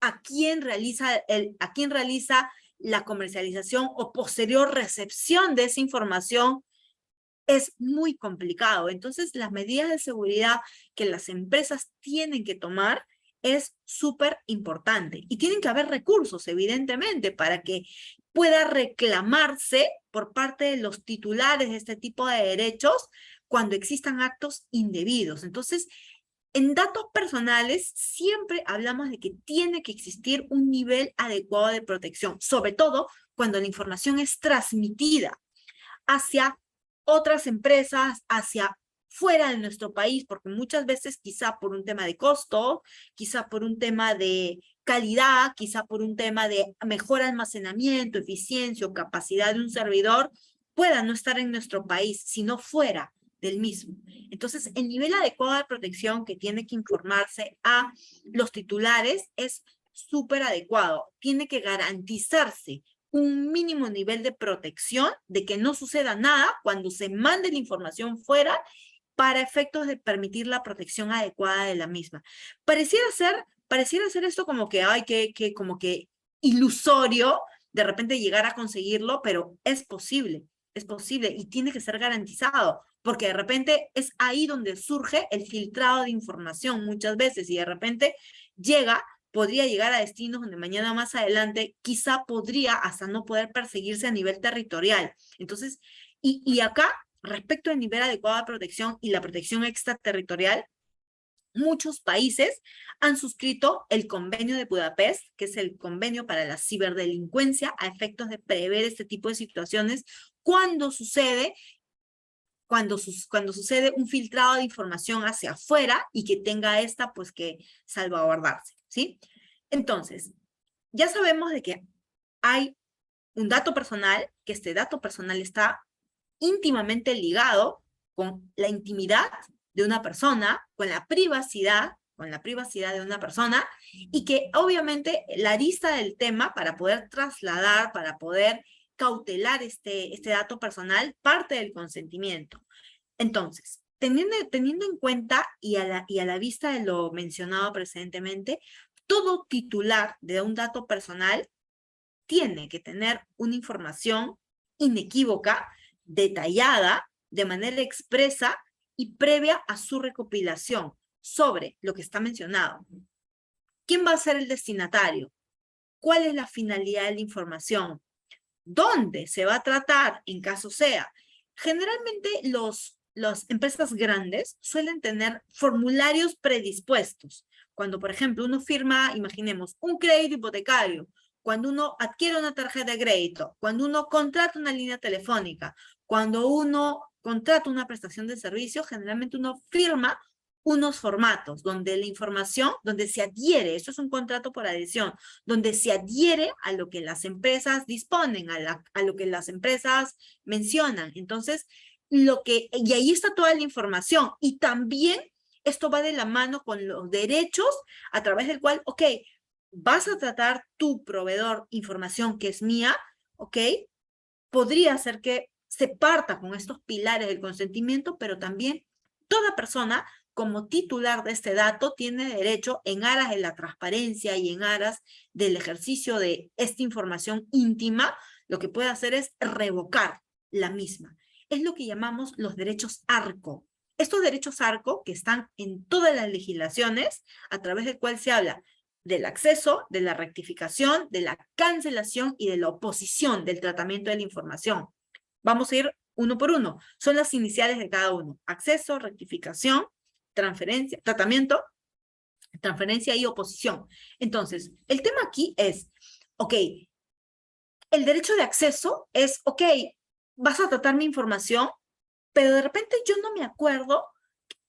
a quien realiza la comercialización o posterior recepción de esa información es muy complicado. Entonces, las medidas de seguridad que las empresas tienen que tomar es súper importante. Y tienen que haber recursos, evidentemente, para que pueda reclamarse por parte de los titulares de este tipo de derechos cuando existan actos indebidos. Entonces, en datos personales siempre hablamos de que tiene que existir un nivel adecuado de protección, sobre todo cuando la información es transmitida hacia otras empresas, hacia fuera de nuestro país, porque muchas veces quizá por un tema de costo, quizá por un tema de calidad, quizá por un tema de mejor almacenamiento, eficiencia o capacidad de un servidor, pueda no estar en nuestro país, sino fuera del mismo. Entonces, el nivel adecuado de protección que tiene que informarse a los titulares es súper adecuado. Tiene que garantizarse un mínimo nivel de protección de que no suceda nada cuando se mande la información fuera para efectos de permitir la protección adecuada de la misma. Pareciera ser esto como que hay como que ilusorio de repente llegar a conseguirlo, pero es posible y tiene que ser garantizado, porque de repente es ahí donde surge el filtrado de información muchas veces y de repente podría llegar a destinos donde mañana más adelante quizá podría hasta no poder perseguirse a nivel territorial. Entonces, y acá, respecto al nivel adecuado de protección y la protección extraterritorial, muchos países han suscrito el Convenio de Budapest, que es el convenio para la ciberdelincuencia a efectos de prever este tipo de situaciones cuando sucede un filtrado de información hacia afuera y que tenga esta pues que salvaguardarse, ¿sí? Entonces, ya sabemos de que hay un dato personal, que este dato personal está íntimamente ligado con la intimidad de una persona, con la privacidad con la privacidad de una persona y que obviamente la arista del tema para poder trasladar, para poder cautelar este dato personal, parte del consentimiento. Entonces, teniendo en cuenta y a la vista de lo mencionado precedentemente, todo titular de un dato personal tiene que tener una información inequívoca, detallada, de manera expresa y previa a su recopilación sobre lo que está mencionado. ¿Quién va a ser el destinatario? ¿Cuál es la finalidad de la información? ¿Dónde se va a tratar en caso sea? Generalmente las empresas grandes suelen tener formularios predispuestos. Cuando, por ejemplo, uno firma, imaginemos, un crédito hipotecario, cuando uno adquiere una tarjeta de crédito, cuando uno contrata una línea telefónica, cuando uno contrata una prestación de servicio, generalmente uno firma unos formatos donde la información, donde se adhiere, eso es un contrato por adhesión, donde se adhiere a lo que las empresas disponen, a lo que las empresas mencionan. Entonces, y ahí está toda la información. Y también esto va de la mano con los derechos a través del cual, ok, vas a tratar tu proveedor información que es mía, ok, podría ser que se parta con estos pilares del consentimiento, pero también toda persona como titular de este dato tiene derecho en aras de la transparencia y en aras del ejercicio de esta información íntima, lo que puede hacer es revocar la misma. Es lo que llamamos los derechos ARCO. Estos derechos ARCO que están en todas las legislaciones a través del cual se habla del acceso, de la rectificación, de la cancelación y de la oposición del tratamiento de la información. Vamos a ir uno por uno. Son las iniciales de cada uno. Acceso, rectificación, transferencia, tratamiento, transferencia y oposición. Entonces, el tema aquí es, ok, el derecho de acceso es, ok, vas a tratar mi información, pero de repente yo no me acuerdo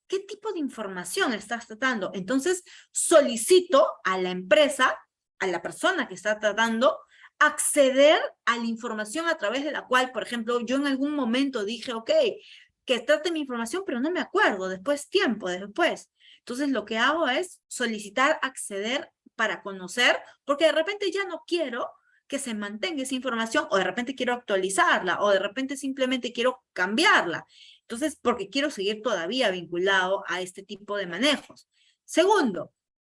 qué tipo de información estás tratando. Entonces, solicito a la empresa, a la persona que está tratando, acceder a la información a través de la cual, por ejemplo, yo en algún momento dije, ok, que trate mi información, pero no me acuerdo, después, tiempo después. Entonces, lo que hago es solicitar acceder para conocer, porque de repente ya no quiero que se mantenga esa información, o de repente quiero actualizarla, o de repente simplemente quiero cambiarla. Entonces, porque quiero seguir todavía vinculado a este tipo de manejos. Segundo,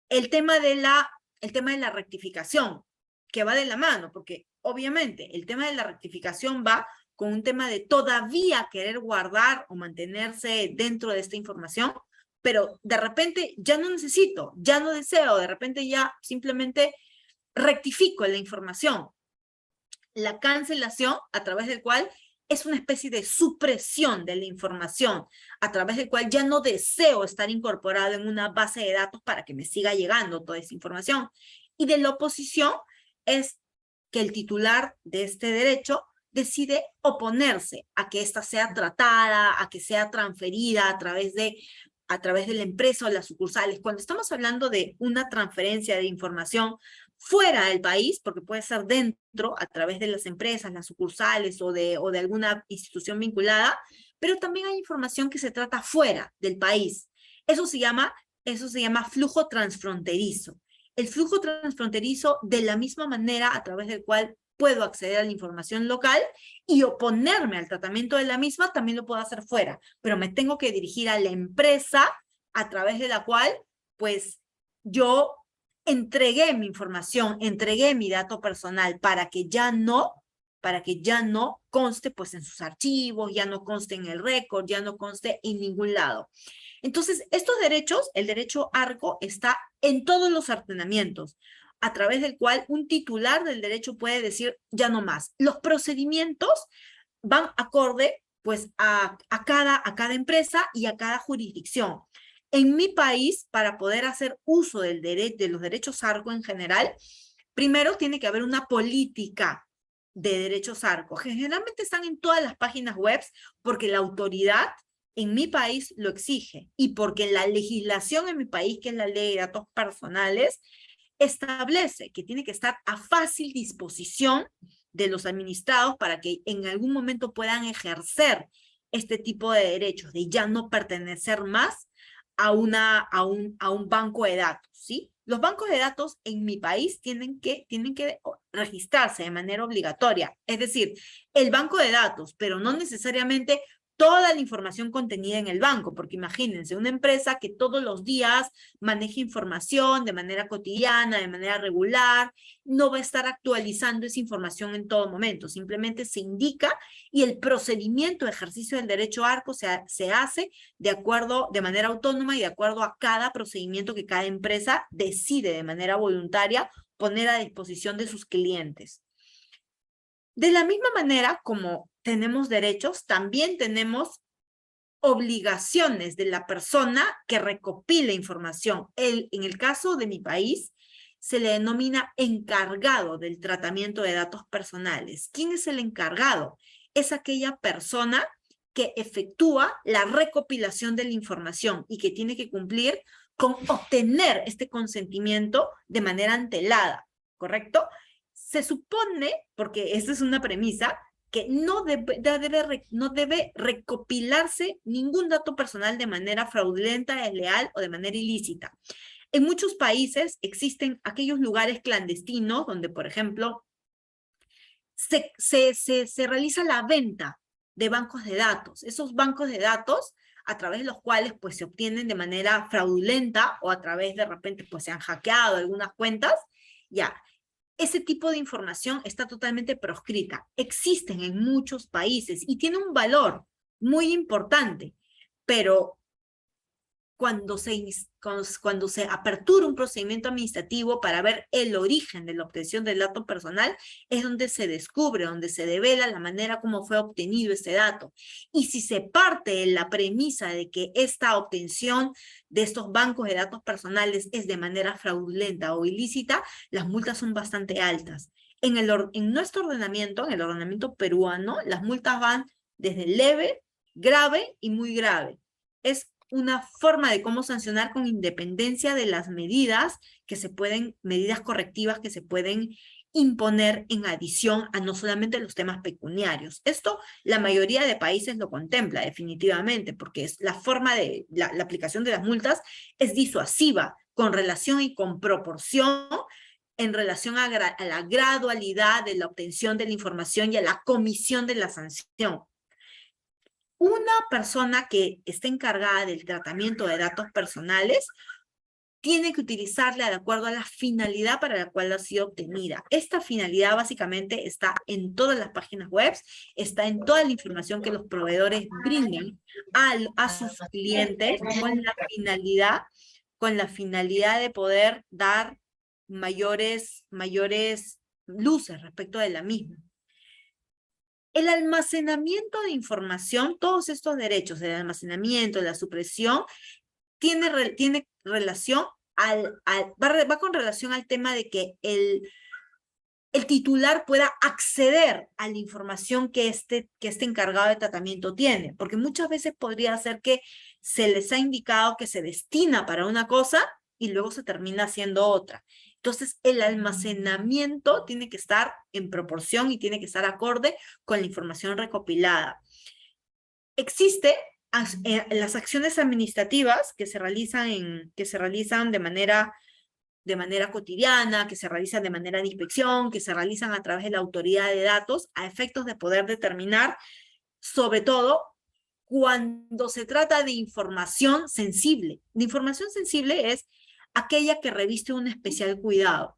el tema de la rectificación, que va de la mano, porque obviamente el tema de la rectificación va con un tema de todavía querer guardar o mantenerse dentro de esta información, pero de repente ya no necesito, ya no deseo, de repente ya simplemente rectifico la información. La cancelación a través del cual es una especie de supresión de la información, a través del cual ya no deseo estar incorporado en una base de datos para que me siga llegando toda esa información. Y de la oposición es que el titular de este derecho decide oponerse a que ésta sea tratada, a que sea transferida a través de la empresa o las sucursales. Cuando estamos hablando de una transferencia de información fuera del país, porque puede ser dentro, a través de las empresas, las sucursales o de alguna institución vinculada, pero también hay información que se trata fuera del país. Eso se llama flujo transfronterizo. El flujo transfronterizo, de la misma manera a través del cual puedo acceder a la información local y oponerme al tratamiento de la misma, también lo puedo hacer fuera, pero me tengo que dirigir a la empresa a través de la cual, pues, yo entregué mi información, entregué mi dato personal para que ya no conste pues en sus archivos, ya no conste en el récord, ya no conste en ningún lado. Entonces, estos derechos, el derecho ARCO está en todos los ordenamientos, a través del cual un titular del derecho puede decir ya no más. Los procedimientos van acorde pues a cada empresa y a cada jurisdicción. En mi país, para poder hacer uso de los derechos ARCO en general, primero tiene que haber una política de derechos ARCO. Generalmente están en todas las páginas web porque la autoridad en mi país lo exige y porque la legislación en mi país, que es la ley de datos personales, establece que tiene que estar a fácil disposición de los administrados para que en algún momento puedan ejercer este tipo de derechos, de ya no pertenecer más a un banco de datos, ¿sí? Los bancos de datos en mi país tienen que registrarse de manera obligatoria. Es decir, el banco de datos, pero no necesariamente toda la información contenida en el banco, porque imagínense, una empresa que todos los días maneja información de manera cotidiana, de manera regular, no va a estar actualizando esa información en todo momento, simplemente se indica y el procedimiento de ejercicio del derecho ARCO se hace de acuerdo, de manera autónoma y de acuerdo a cada procedimiento que cada empresa decide de manera voluntaria poner a disposición de sus clientes. De la misma manera como tenemos derechos, también tenemos obligaciones de la persona que recopila información. En el caso de mi país, se le denomina encargado del tratamiento de datos personales. ¿Quién es el encargado? Es aquella persona que efectúa la recopilación de la información y que tiene que cumplir con obtener este consentimiento de manera antelada, ¿correcto? Se supone, porque esta es una premisa, que no debe recopilarse ningún dato personal de manera fraudulenta, desleal o de manera ilícita. En muchos países existen aquellos lugares clandestinos donde, por ejemplo, se realiza la venta de bancos de datos. Esos bancos de datos a través de los cuales pues se obtienen de manera fraudulenta o a través de repente pues se han hackeado algunas cuentas, ya. Ese tipo de información está totalmente proscrita. Existen en muchos países y tiene un valor muy importante, pero cuando se apertura un procedimiento administrativo para ver el origen de la obtención del dato personal, es donde se descubre, donde se devela la manera como fue obtenido ese dato. Y si se parte de la premisa de que esta obtención de estos bancos de datos personales es de manera fraudulenta o ilícita, las multas son bastante altas. En nuestro ordenamiento, en el ordenamiento peruano, las multas van desde leve, grave y muy grave. Es una forma de cómo sancionar con independencia de las medidas medidas correctivas que se pueden imponer en adición a no solamente los temas pecuniarios. Esto la mayoría de países lo contempla definitivamente, porque es la forma de la aplicación de las multas es disuasiva con relación y con proporción en relación a la gradualidad de la obtención de la información y a la comisión de la sanción. Una persona que esté encargada del tratamiento de datos personales tiene que utilizarla de acuerdo a la finalidad para la cual ha sido obtenida. Esta finalidad básicamente está en todas las páginas web, está en toda la información que los proveedores brindan a sus clientes con la finalidad de poder dar mayores luces respecto de la misma. El almacenamiento de información, todos estos derechos, el almacenamiento, la supresión, tiene relación va con relación al tema de que el titular pueda acceder a la información que este encargado de tratamiento tiene, porque muchas veces podría ser que se les ha indicado que se destina para una cosa y luego se termina haciendo otra. Entonces, el almacenamiento tiene que estar en proporción y tiene que estar acorde con la información recopilada. Existe las acciones administrativas que se realizan de manera cotidiana, que se realizan de manera de inspección, que se realizan a través de la autoridad de datos, a efectos de poder determinar, sobre todo, cuando se trata de información sensible. La información sensible es aquella que reviste un especial cuidado.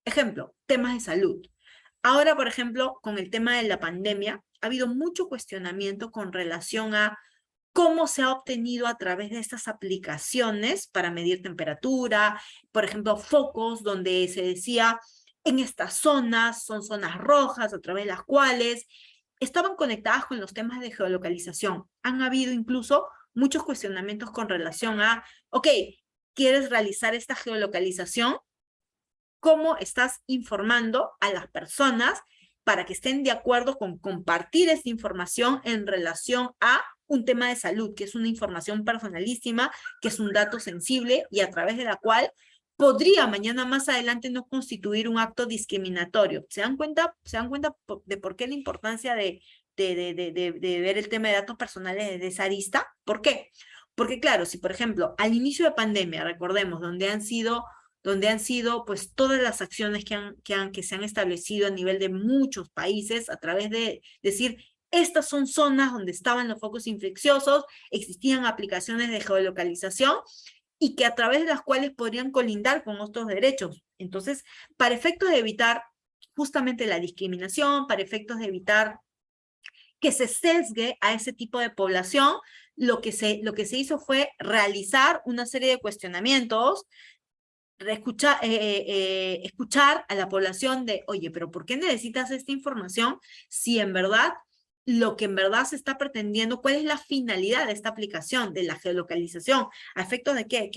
Ejemplo, temas de salud. Ahora, por ejemplo, con el tema de la pandemia, ha habido mucho cuestionamiento con relación a cómo se ha obtenido a través de estas aplicaciones para medir temperatura, por ejemplo, focos donde se decía en estas zonas, son zonas rojas a través de las cuales estaban conectadas con los temas de geolocalización. Han habido incluso muchos cuestionamientos con relación a, ok, ¿quieres realizar esta geolocalización? ¿Cómo estás informando a las personas para que estén de acuerdo con compartir esta información en relación a un tema de salud, que es una información personalísima, que es un dato sensible y a través de la cual podría mañana más adelante no constituir un acto discriminatorio? ¿Se dan cuenta de por qué la importancia de ver el tema de datos personales desde esa arista? ¿Por qué? Porque claro, si por ejemplo, al inicio de pandemia, recordemos, donde han sido pues todas las acciones que se han establecido a nivel de muchos países a través de decir, estas son zonas donde estaban los focos infecciosos, existían aplicaciones de geolocalización y que a través de las cuales podrían colindar con otros derechos. Entonces, para efectos de evitar justamente la discriminación, para efectos de evitar que se sesgue a ese tipo de población, lo que se hizo fue realizar una serie de cuestionamientos, escuchar a la población de, oye, pero ¿por qué necesitas esta información si en verdad lo que en verdad se está pretendiendo, cuál es la finalidad de esta aplicación, de la geolocalización, a efectos de qué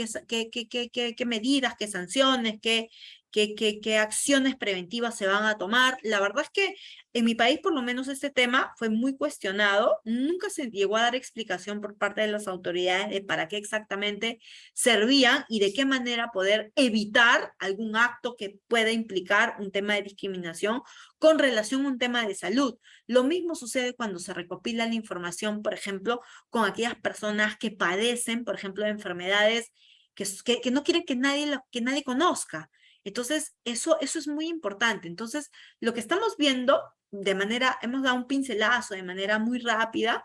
medidas, qué sanciones, qué acciones preventivas se van a tomar? La verdad es que en mi país, por lo menos, este tema fue muy cuestionado. Nunca se llegó a dar explicación por parte de las autoridades de para qué exactamente servían y de qué manera poder evitar algún acto que pueda implicar un tema de discriminación con relación a un tema de salud. Lo mismo sucede cuando se recopila la información, por ejemplo, con aquellas personas que padecen, por ejemplo, de enfermedades que no quieren que nadie conozca. Entonces, eso es muy importante. Entonces, lo que estamos viendo hemos dado un pincelazo de manera muy rápida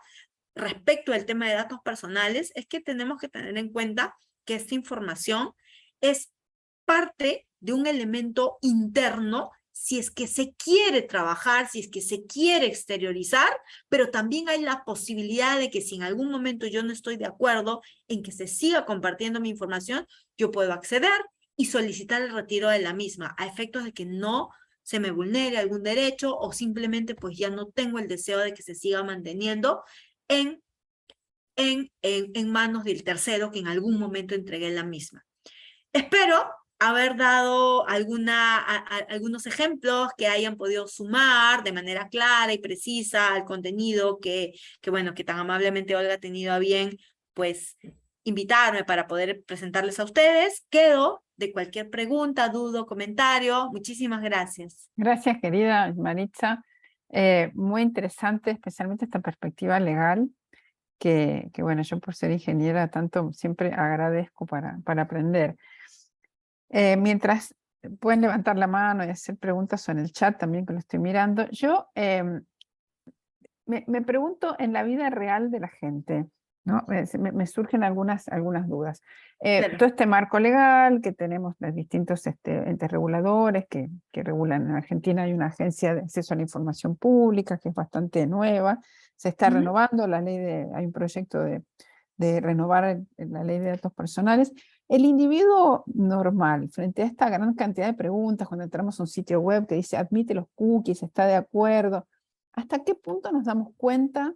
respecto al tema de datos personales, es que tenemos que tener en cuenta que esta información es parte de un elemento interno si es que se quiere trabajar, si es que se quiere exteriorizar, pero también hay la posibilidad de que si en algún momento yo no estoy de acuerdo en que se siga compartiendo mi información, yo puedo acceder y solicitar el retiro de la misma, a efectos de que no se me vulnere algún derecho o simplemente pues ya no tengo el deseo de que se siga manteniendo en, en manos del tercero que en algún momento entregué la misma. Espero haber dado algunos ejemplos que hayan podido sumar de manera clara y precisa al contenido bueno, que tan amablemente Olga ha tenido a bien, pues, invitarme para poder presentarles a ustedes. Quedo de cualquier pregunta, duda, comentario. Muchísimas gracias. Gracias, querida Maritza. Muy interesante, especialmente esta perspectiva legal, que bueno, yo por ser ingeniera tanto siempre agradezco para aprender. Mientras pueden levantar la mano y hacer preguntas o en el chat también que lo estoy mirando, yo me pregunto en la vida real de la gente, ¿no? Me surgen algunas dudas. Claro. Todo este marco legal que tenemos, los distintos entes reguladores que regulan. En Argentina hay una agencia de acceso a la información pública que es bastante nueva, se está Ujú. renovando hay un proyecto de renovar la ley de datos personales. El individuo normal, frente a esta gran cantidad de preguntas, cuando entramos a un sitio web que dice admite los cookies, está de acuerdo, ¿hasta qué punto nos damos cuenta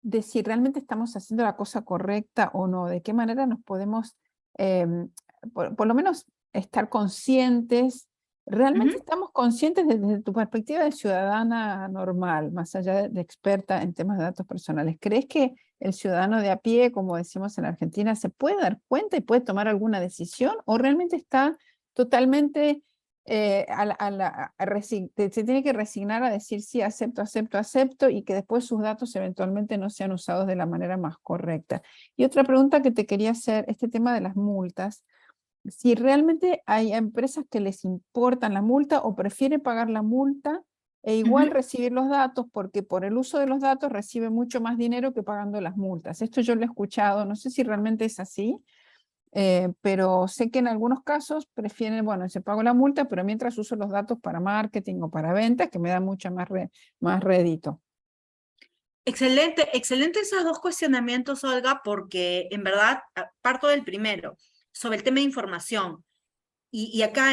de si realmente estamos haciendo la cosa correcta o no? ¿De qué manera nos podemos, em, por lo menos, estar conscientes? ¿Realmente Ujú. estamos conscientes desde tu perspectiva de ciudadana normal, más allá de experta en temas de datos personales? ¿Crees que el ciudadano de a pie, como decimos en Argentina, se puede dar cuenta y puede tomar alguna decisión? ¿O realmente está totalmente se tiene que resignar a decir sí, acepto, acepto, acepto, y que después sus datos eventualmente no sean usados de la manera más correcta? Y otra pregunta que te quería hacer, este tema de las multas, si realmente hay empresas que les importan la multa o prefieren pagar la multa e igual Ujú. recibir los datos, porque por el uso de los datos recibe mucho más dinero que pagando las multas. Esto yo lo he escuchado, no sé si realmente es así, pero sé que en algunos casos prefieren, bueno, se pago la multa, pero mientras uso los datos para marketing o para ventas, que me da mucho más rédito. Excelente, excelente esos dos cuestionamientos, Olga, porque en verdad parto del primero, sobre el tema de información. Y acá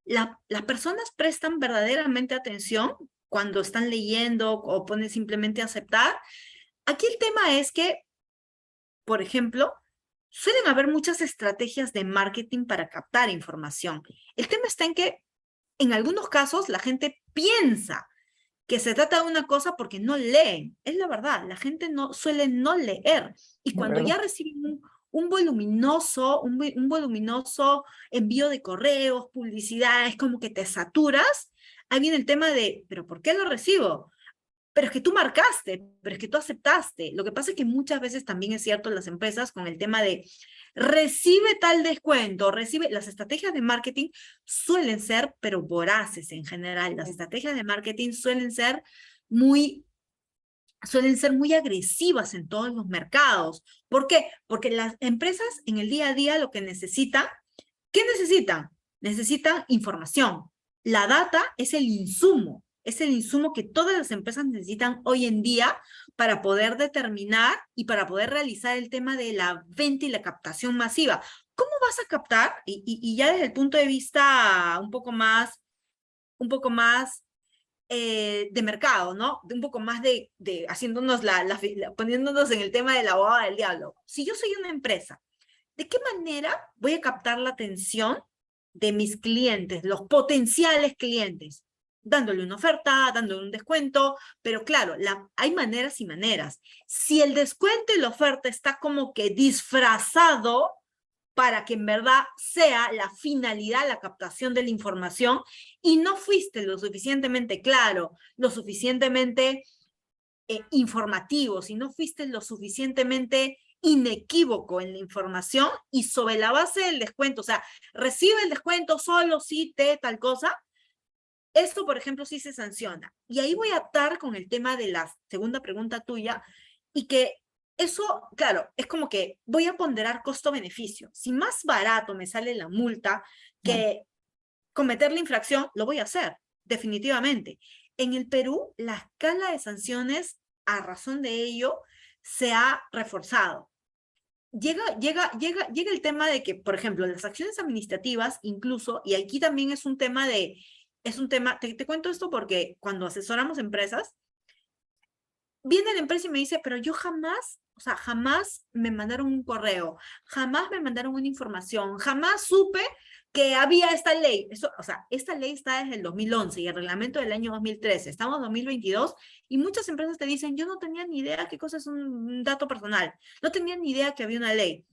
las personas prestan verdaderamente atención cuando están leyendo o ponen simplemente aceptar. Aquí el tema es que, por ejemplo, suelen haber muchas estrategias de marketing para captar información. El tema está en que en algunos casos la gente piensa que se trata de una cosa porque no leen. Es la verdad, la gente suele no leer. Y De cuando verdad. ya reciben un voluminoso envío de correos, publicidades, como que te saturas, ahí viene el tema de, ¿pero por qué lo recibo? pero es que tú marcaste, pero es que tú aceptaste. Lo que pasa es que muchas veces también es cierto en las empresas con el tema de recibe tal descuento, recibe, las estrategias de marketing suelen ser, pero voraces en general. Las estrategias de marketing muy suelen ser muy agresivas en todos los mercados. ¿Por qué? Porque las empresas en el día a día lo que necesitan, ¿qué necesitan? Necesitan información. La data es el insumo que todas las empresas necesitan hoy en día para poder determinar y para poder realizar el tema de la venta y la captación masiva. ¿Cómo vas a captar? Y ya desde el punto de vista un poco más de mercado, ¿no? De un poco más de haciéndonos poniéndonos en el tema de la abogada del diablo. Si yo soy una empresa, ¿de qué manera voy a captar la atención de mis clientes, los potenciales clientes? Dándole una oferta, dándole un descuento, pero claro, hay maneras y maneras. Si el descuento y la oferta está como que disfrazado para que en verdad sea la finalidad, la captación de la información, y no fuiste lo suficientemente claro, lo suficientemente informativo, si no fuiste lo suficientemente inequívoco en la información y sobre la base del descuento, o sea, recibe el descuento solo si te tal cosa, esto, por ejemplo, sí se sanciona. Y ahí voy a atar con el tema de la segunda pregunta tuya, y que eso, claro, es como que voy a ponderar costo-beneficio. Si más barato me sale la multa que cometer la infracción, lo voy a hacer, definitivamente. En el Perú, la escala de sanciones, a razón de ello, se ha reforzado. Llega el tema de que, por ejemplo, las acciones administrativas, incluso, y aquí también te cuento esto porque cuando asesoramos empresas, viene la empresa y me dice, pero yo jamás, o sea, jamás me mandaron un correo, jamás me mandaron una información, jamás supe que había esta ley. Eso, o sea, esta ley está desde el 2011 y el reglamento del año 2013. Estamos en 2022 y muchas empresas te dicen, yo no tenía ni idea qué cosa es un dato personal, no tenía ni idea que había una ley.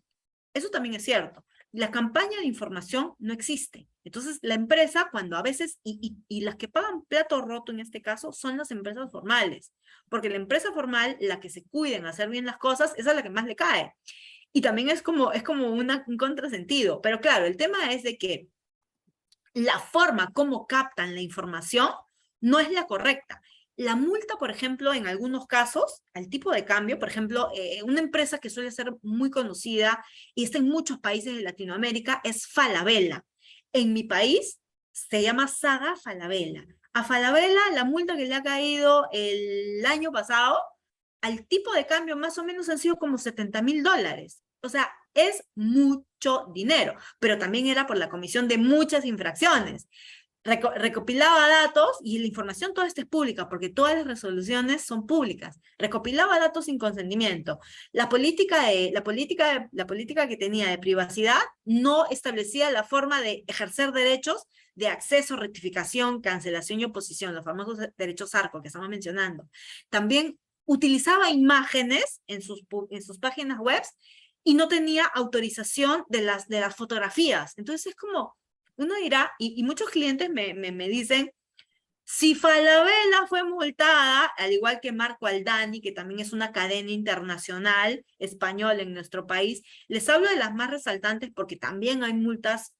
Eso también es cierto. La campaña de información no existe. Entonces, la empresa, cuando a veces, y las que pagan plato roto en este caso, son las empresas formales. Porque la empresa formal, la que se cuida en hacer bien las cosas, esa es la que más le cae. Y también es como un contrasentido. Pero claro, el tema es de que la forma como captan la información no es la correcta. La multa, por ejemplo, en algunos casos, al tipo de cambio, por ejemplo, una empresa que suele ser muy conocida y está en muchos países de Latinoamérica es Falabella. En mi país se llama Saga Falabella. A Falabella la multa que le ha caído el año pasado, al tipo de cambio más o menos han sido como $70.000. O sea, es mucho dinero, pero también era por la comisión de muchas infracciones. Recopilaba datos y la información toda esta es pública porque todas las resoluciones son públicas. Recopilaba datos sin consentimiento. La política que tenía de privacidad no establecía la forma de ejercer derechos de acceso, rectificación, cancelación y oposición, los famosos derechos ARCO que estamos mencionando. También utilizaba imágenes en sus páginas web y no tenía autorización de las fotografías. Entonces es como, uno dirá, y muchos clientes me dicen, si Falabella fue multada, al igual que Marco Aldani, que también es una cadena internacional española en nuestro país, les hablo de las más resaltantes porque también hay multas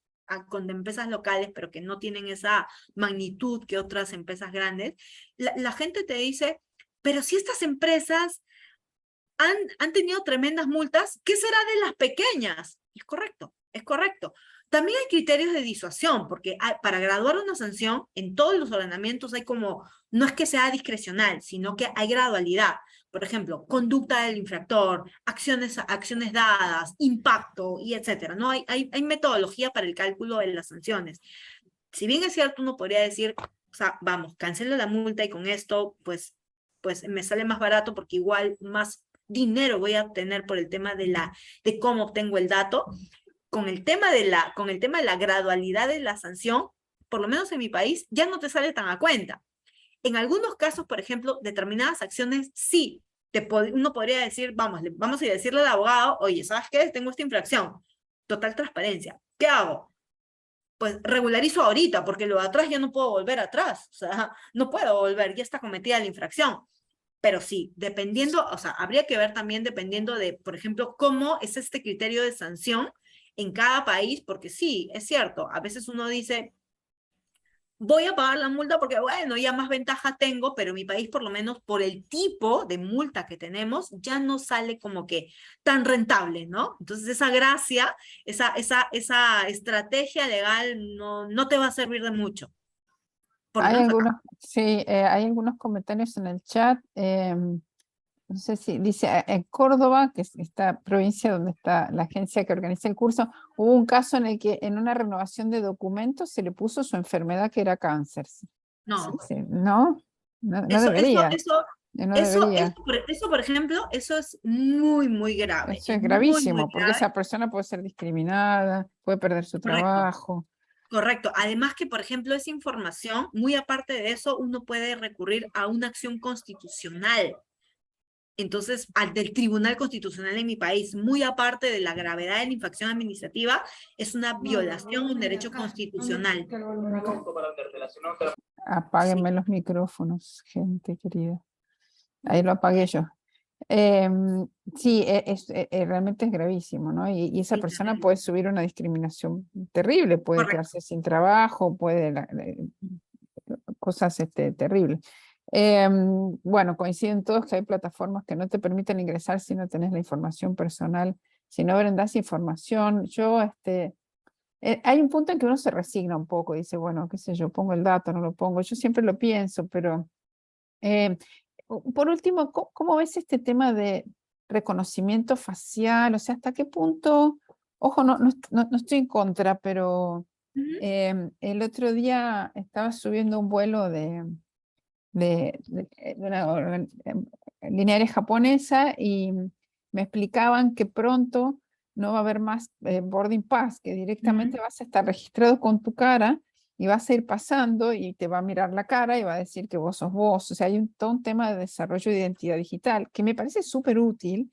con empresas locales, pero que no tienen esa magnitud que otras empresas grandes. La gente te dice, pero si estas empresas han tenido tremendas multas, ¿qué será de las pequeñas? Es correcto, es correcto. También hay criterios de disuasión, porque para graduar una sanción, en todos los ordenamientos hay como, no es que sea discrecional, sino que hay gradualidad. Por ejemplo, conducta del infractor, acciones dadas, impacto, y etcétera. ¿No? Hay metodología para el cálculo de las sanciones. Si bien es cierto, uno podría decir, o sea, vamos, cancelo la multa y con esto, pues me sale más barato porque igual más dinero voy a obtener por el tema de cómo obtengo el dato. Con el tema de la gradualidad de la sanción, por lo menos en mi país, ya no te sale tan a cuenta. En algunos casos, por ejemplo, determinadas acciones, sí, uno podría decir, vamos a decirle al abogado, oye, ¿sabes qué? Tengo esta infracción. Total transparencia. ¿Qué hago? Pues regularizo ahorita, porque lo de atrás ya no puedo volver atrás. O sea, no puedo volver, ya está cometida la infracción. pero sí, dependiendo, o sea, habría que ver también dependiendo de, por ejemplo, cómo es este criterio de sanción en cada país, porque sí, es cierto, a veces uno dice, voy a pagar la multa porque, bueno, ya más ventaja tengo, pero en mi país, por lo menos por el tipo de multa que tenemos, ya no sale como que tan rentable, ¿no? Entonces, esa gracia, esa estrategia legal no te va a servir de mucho, por lo Hay menos acá. algunos, sí, hay algunos comentarios en el chat. No sé si dice, en Córdoba, que es esta provincia donde está la agencia que organiza el curso, hubo un caso en el que en una renovación de documentos se le puso su enfermedad que era cáncer. Sí, sí, No, sí, no, no, no eso, eso, debería, eso, no eso, eso, debería. eso, por ejemplo, eso es muy, muy grave, Eso es es muy, muy gravísimo, porque grave, esa persona puede ser discriminada, puede perder su correcto. trabajo. Correcto. Además que, por ejemplo, esa información, muy aparte de eso, uno puede recurrir a una acción constitucional. Entonces, al del Tribunal Constitucional en mi país, muy aparte de la gravedad de la infracción administrativa, es una violación a un derecho constitucional. Sí, Apáguenme los micrófonos, gente querida. Ahí lo apagué yo. Sí, realmente es gravísimo, ¿no? Y esa sí, persona terrible. puede subir una discriminación terrible, puede Correcto. quedarse sin trabajo, cosas terribles. Bueno, coinciden todos que hay plataformas que no te permiten ingresar si no tenés la información personal, si no brindas información. Hay un punto en que uno se resigna un poco, dice, bueno, qué sé yo, pongo el dato, no lo pongo. Yo siempre lo pienso, pero eh, por último, ¿cómo ves este tema de reconocimiento facial? O sea, ¿hasta qué punto? Ojo, no estoy en contra, pero Ujú, el otro día estaba subiendo un vuelo de una línea aérea japonesa y me explicaban que pronto no va a haber más boarding pass, que ujú. directamente vas a estar registrado con tu cara y vas a ir pasando y te va a mirar la cara y va a decir que vos sos vos. O sea, hay todo un tema de desarrollo de identidad digital que me parece súper útil,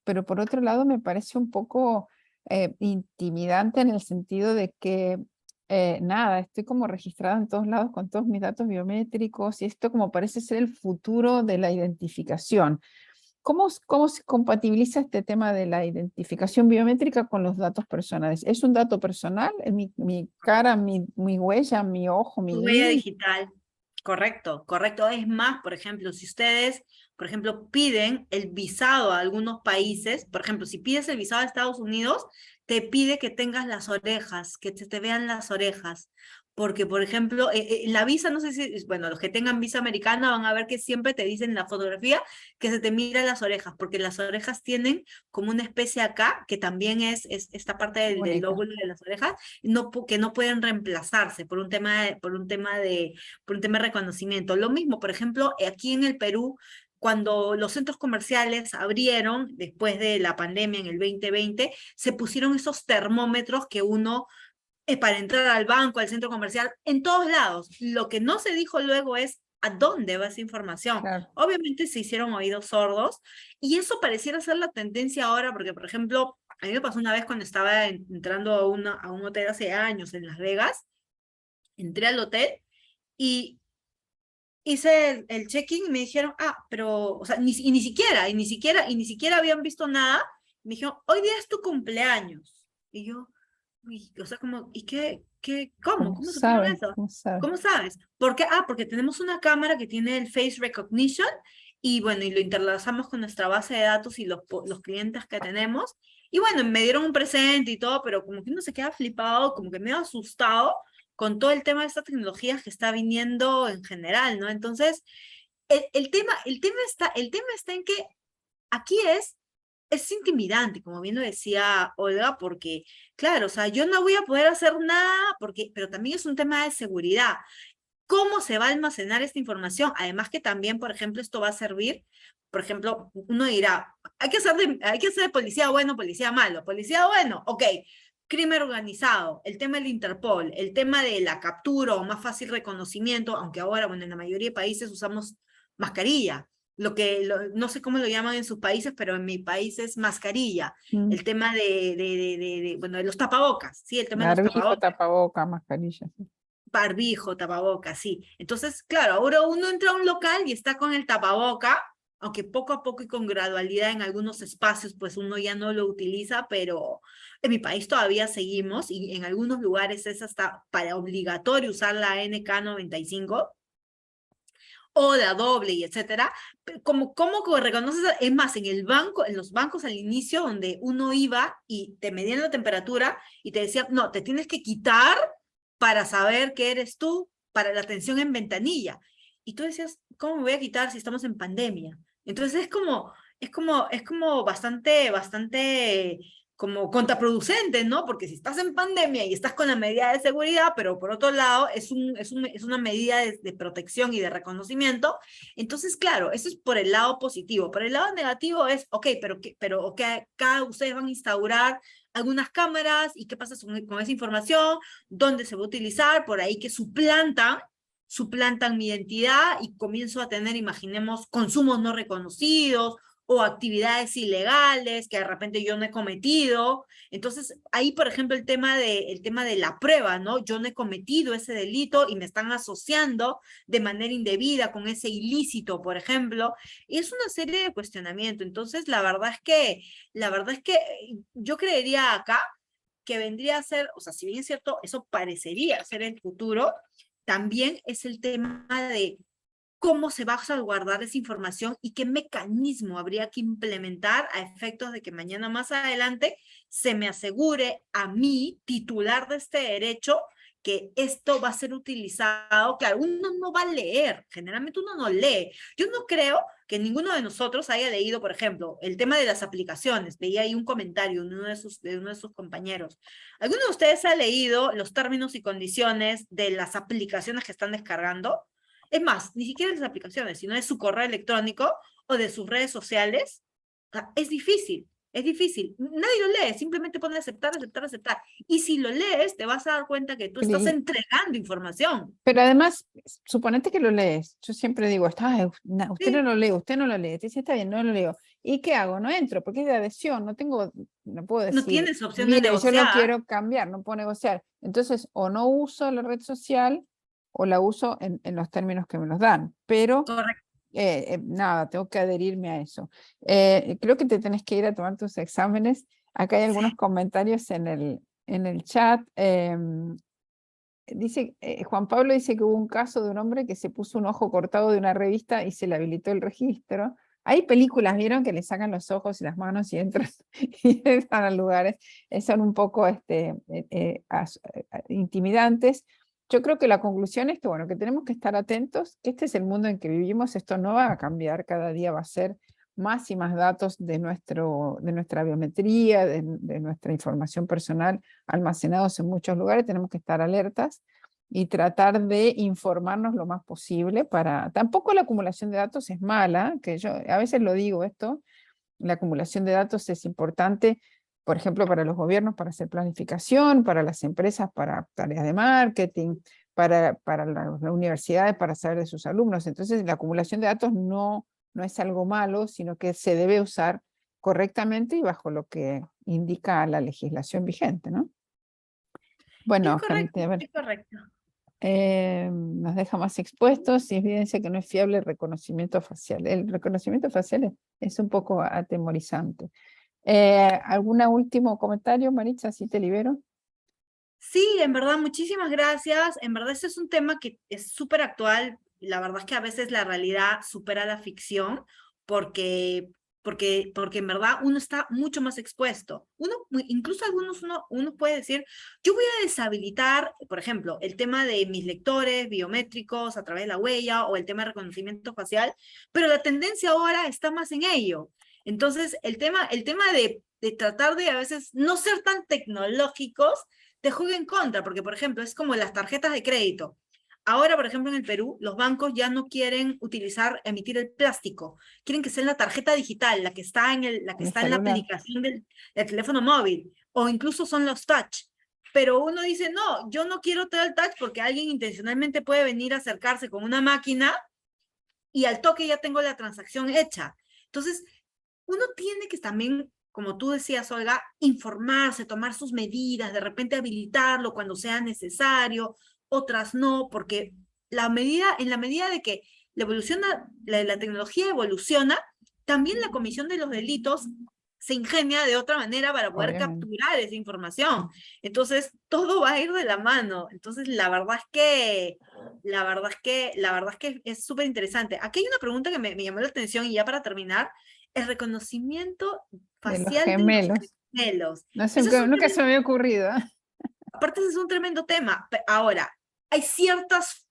pero por otro lado me parece un poco intimidante en el sentido de que nada, estoy como registrada en todos lados con todos mis datos biométricos y esto como parece ser el futuro de la identificación. ¿Cómo se compatibiliza este tema de la identificación biométrica con los datos personales? ¿Es un dato personal? ¿Mi cara, mi huella, mi ojo, Tu mi huella iris? digital. Correcto, correcto. Es más, por ejemplo, si ustedes, por ejemplo, piden el visado a algunos países, por ejemplo, si pides el visado a Estados Unidos, te pide que tengas las orejas, que te vean las orejas. Porque, por ejemplo, la visa, no sé si, bueno, los que tengan visa americana van a ver que siempre te dicen en la fotografía que se te mira las orejas, porque las orejas tienen como una especie acá, que también es esta parte del Única. lóbulo de las orejas, que no pueden reemplazarse por un tema de reconocimiento. Lo mismo, por ejemplo, aquí en el Perú, cuando los centros comerciales abrieron después de la pandemia en el 2020, se pusieron esos termómetros que uno, para entrar al banco, al centro comercial, en todos lados. Lo que no se dijo luego es a dónde va esa información. Claro. Obviamente se hicieron oídos sordos y eso pareciera ser la tendencia ahora, porque, por ejemplo, a mí me pasó una vez cuando estaba entrando a un hotel hace años en Las Vegas, entré al hotel y hice el check-in y me dijeron, pero, o sea, ni siquiera habían visto nada. Me dijeron, hoy día es tu cumpleaños. Y yo, uy, o sea, como, ¿y cómo? ¿Cómo ¿Cómo supieron saben? eso? ¿Cómo saben? ¿Cómo sabes? ¿Por qué? Porque tenemos una cámara que tiene el face recognition y bueno, y lo interlazamos con nuestra base de datos y los clientes que tenemos. Y bueno, me dieron un presente y todo, pero como que uno se queda flipado, como que medio asustado con todo el tema de estas tecnologías que está viniendo en general, ¿no? Entonces, el tema está en que aquí es intimidante, como bien lo decía Olga, porque, claro, o sea, yo no voy a poder hacer nada, pero también es un tema de seguridad. ¿Cómo se va a almacenar esta información? Además que también, por ejemplo, esto va a servir, por ejemplo, uno dirá, hay que hacer de policía bueno, policía bueno, ok, crimen organizado, el tema del Interpol, el tema de la captura o más fácil reconocimiento, aunque ahora, bueno, en la mayoría de países usamos mascarilla, no sé cómo lo llaman en sus países, pero en mi país es mascarilla, Mm. el tema bueno, de los tapabocas, ¿sí? El tema de los Barbijo, tapabocas, tapaboca, mascarilla. Sí. barbijo, tapaboca, sí. Entonces, claro, ahora uno entra a un local y está con el tapaboca, aunque poco a poco y con gradualidad en algunos espacios, pues uno ya no lo utiliza, pero en mi país todavía seguimos y en algunos lugares es hasta para obligatorio usar la NK95 o la doble y etcétera. Como reconoces, es más, en el banco, en los bancos al inicio, donde uno iba y te medían la temperatura y te decían, no, te tienes que quitar para saber que eres tú, para la atención en ventanilla. Y tú decías, ¿cómo me voy a quitar si estamos en pandemia? Entonces es como bastante como contraproducente, ¿no? Porque si estás en pandemia y estás con la medida de seguridad, pero por otro lado es una medida de protección y de reconocimiento, entonces, claro, eso es por el lado positivo. Por el lado negativo es, ok, pero okay, acá ustedes van a instaurar algunas cámaras y qué pasa con esa información, dónde se va a utilizar, por ahí que suplantan mi identidad y comienzo a tener, imaginemos, consumos no reconocidos o actividades ilegales que de repente yo no he cometido. Entonces, ahí, por ejemplo, el tema de la prueba, ¿no? Yo no he cometido ese delito y me están asociando de manera indebida con ese ilícito, por ejemplo. Y es una serie de cuestionamientos. Entonces, la verdad es que yo creería acá que vendría a ser, o sea, si bien es cierto, eso parecería ser el futuro, también es el tema de cómo se va a salvaguardar esa información y qué mecanismo habría que implementar a efectos de que mañana más adelante se me asegure a mí, titular de este derecho, que esto va a ser utilizado. Claro, uno no va a leer, generalmente uno no lee. Yo no creo que ninguno de nosotros haya leído, por ejemplo, el tema de las aplicaciones. Veía ahí un comentario de uno de sus compañeros. ¿Alguno de ustedes ha leído los términos y condiciones de las aplicaciones que están descargando? Es más, ni siquiera de las aplicaciones, sino de su correo electrónico o de sus redes sociales. Es difícil, es difícil. Nadie lo lee, simplemente pone aceptar, aceptar, aceptar. Y si lo lees, te vas a dar cuenta que tú estás Y- entregando información. pero además, suponete que lo lees. Yo siempre digo, usted no Sí, lo lee, usted no lo lee. Te dice, está bien, no lo leo. ¿Y qué hago? No entro, porque es de adhesión. No puedo no decir, tienes opción de mire, yo lo negociar. quiero cambiar, no puedo negociar. Entonces, o no uso la red social o la uso en los términos que me los dan. Pero Correcto. nada, tengo que adherirme a eso. Creo que te tenés que ir a tomar tus exámenes. Acá hay algunos comentarios en el chat. Dice, Juan Pablo dice que hubo un caso de un hombre que se puso un ojo cortado de una revista y se le habilitó el registro. Hay películas, ¿vieron? Que le sacan los ojos y las manos y entran, y entran a lugares. Son un poco intimidantes. Yo creo que la conclusión es que, bueno, que tenemos que estar atentos, que este es el mundo en que vivimos, esto no va a cambiar, cada día va a ser más y más datos de nuestra biometría, de nuestra información personal almacenados en muchos lugares, tenemos que estar alertas y tratar de informarnos lo más posible para... Tampoco la acumulación de datos es mala, que yo a veces lo digo esto, la acumulación de datos es importante, por ejemplo, para los gobiernos para hacer planificación, para las empresas para tareas de marketing, para las universidades para saber de sus alumnos. Entonces, la acumulación de datos no es algo malo, sino que se debe usar correctamente y bajo lo que indica la legislación vigente, ¿no? Es Bueno, correcto, Janite, a ver, es correcto. nos deja más expuestos y evidencia que no es fiable el reconocimiento facial. El reconocimiento facial es un poco atemorizante. ¿Algún último comentario, Maritza? Así te libero. Sí, en verdad, muchísimas gracias. En verdad, este es un tema que es súper actual. La verdad es que a veces la realidad supera la ficción porque, porque en verdad uno está mucho más expuesto. Incluso uno puede decir, yo voy a deshabilitar, por ejemplo, el tema de mis lectores biométricos a través de la huella o el tema de reconocimiento facial, pero la tendencia ahora está más en ello. Entonces, el tema de tratar de a veces no ser tan tecnológicos te juega en contra, porque por ejemplo es como las tarjetas de crédito. Ahora, por ejemplo, en el Perú, los bancos ya no quieren emitir el plástico, quieren que sea la tarjeta digital, la que En el está en la celular. aplicación del teléfono móvil, o incluso son los touch. Pero uno dice, no, yo no quiero tener el touch porque alguien intencionalmente puede venir a acercarse con una máquina y al toque ya tengo la transacción hecha. Entonces, uno tiene que también, como tú decías, Olga, informarse, tomar sus medidas, de repente habilitarlo cuando sea necesario, otras no, porque en la medida de que la tecnología evoluciona, también la comisión de los delitos se ingenia de otra manera para poder Obviamente. capturar esa información. Entonces, todo va a ir de la mano. Entonces, la verdad es que es súper interesante. Aquí hay una pregunta que me llamó la atención y ya para terminar, el reconocimiento De los facial de los gemelos. gemelos. No sé, Eso es un nunca se me había ocurrido. Aparte, ese es un tremendo tema. Ahora, hay ciertas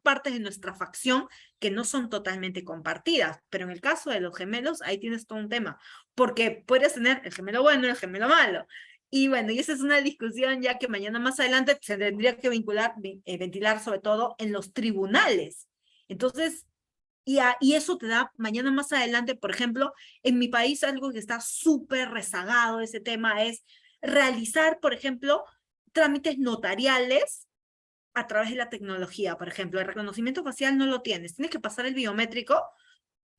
partes de nuestra facción que no son totalmente compartidas, pero en el caso de los gemelos, ahí tienes todo un tema, porque puedes tener el gemelo bueno y el gemelo malo. Y bueno, y esa es una discusión ya que mañana más adelante se tendría que ventilar sobre todo en los tribunales. Entonces, y eso te da mañana más adelante, por ejemplo, en mi país algo que está súper rezagado, ese tema es realizar, por ejemplo, trámites notariales a través de la tecnología. Por ejemplo, el reconocimiento facial no lo tienes que pasar el biométrico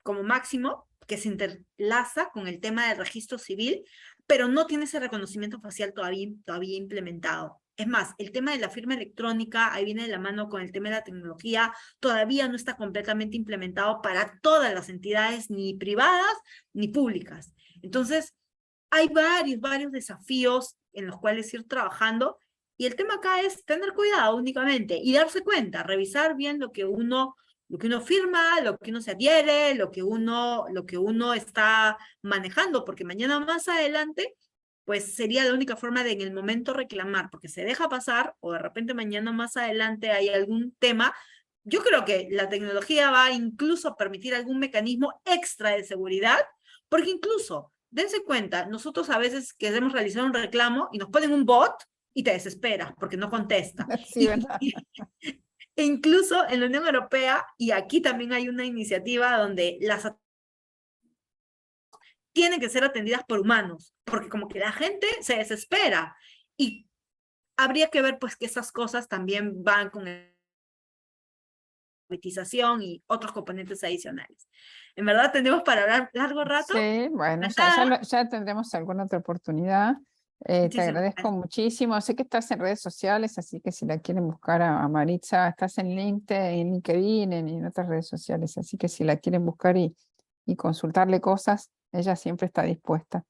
como máximo, que se interlaza con el tema del registro civil, pero no tiene ese reconocimiento facial todavía implementado. Es más, el tema de la firma electrónica, ahí viene de la mano con el tema de la tecnología, todavía no está completamente implementado para todas las entidades, ni privadas ni públicas. Entonces, hay varios desafíos en los cuales ir trabajando, y el tema acá es tener cuidado únicamente y darse cuenta, revisar bien lo que uno firma, lo que uno se adhiere, lo que uno está manejando, porque mañana más adelante, pues sería la única forma de en el momento reclamar, porque se deja pasar, o de repente mañana más adelante hay algún tema. Yo creo que la tecnología va incluso a permitir algún mecanismo extra de seguridad, porque incluso, dense cuenta, nosotros a veces queremos realizar un reclamo y nos ponen un bot y te desesperas porque no contesta. Sí, ¿verdad? E incluso en la Unión Europea, y aquí también hay una iniciativa donde las tienen que ser atendidas por humanos, porque como que la gente se desespera, y habría que ver pues que esas cosas también van con la automatización y otros componentes adicionales. En verdad tenemos para hablar largo rato. Sí, bueno, Nada, ya tendremos alguna otra oportunidad. Te muchísimas agradezco gracias. muchísimo. Sé que estás en redes sociales, así que si la quieren buscar a Maritza, estás en LinkedIn, en otras redes sociales, así que si la quieren buscar y consultarle cosas, ella siempre está dispuesta.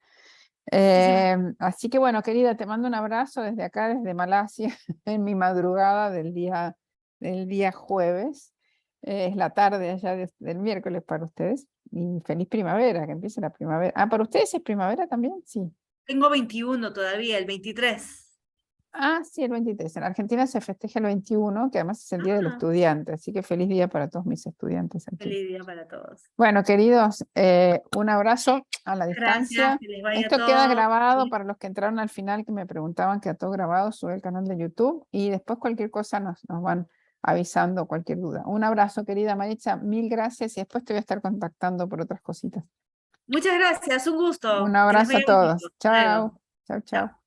Muchísimas Así que bueno, querida, te mando un abrazo desde acá, desde Malasia, en mi madrugada del día jueves. Es la tarde allá del miércoles para ustedes. Y feliz primavera, que empiece la primavera. Ah, ¿para ustedes es primavera también? Sí. Tengo 21 todavía, el 23. Ah, sí, el 23. En Argentina se festeja el 21, que además es el Día del Ah, Estudiante. Así que feliz día para todos mis estudiantes aquí. feliz día para todos. Bueno, queridos, un abrazo a la Gracias, distancia. que les vaya Esto queda todo grabado bien. para los que entraron al final, que me preguntaban, queda todo grabado, sube el canal de YouTube y después cualquier cosa nos van avisando, cualquier duda. Un abrazo, querida Maritza, mil gracias y después te voy a estar contactando por otras cositas. Muchas gracias, un Un gusto. Que les abrazo a vaya bonito. todos. Hasta luego. Chao, chao, Chao. chao.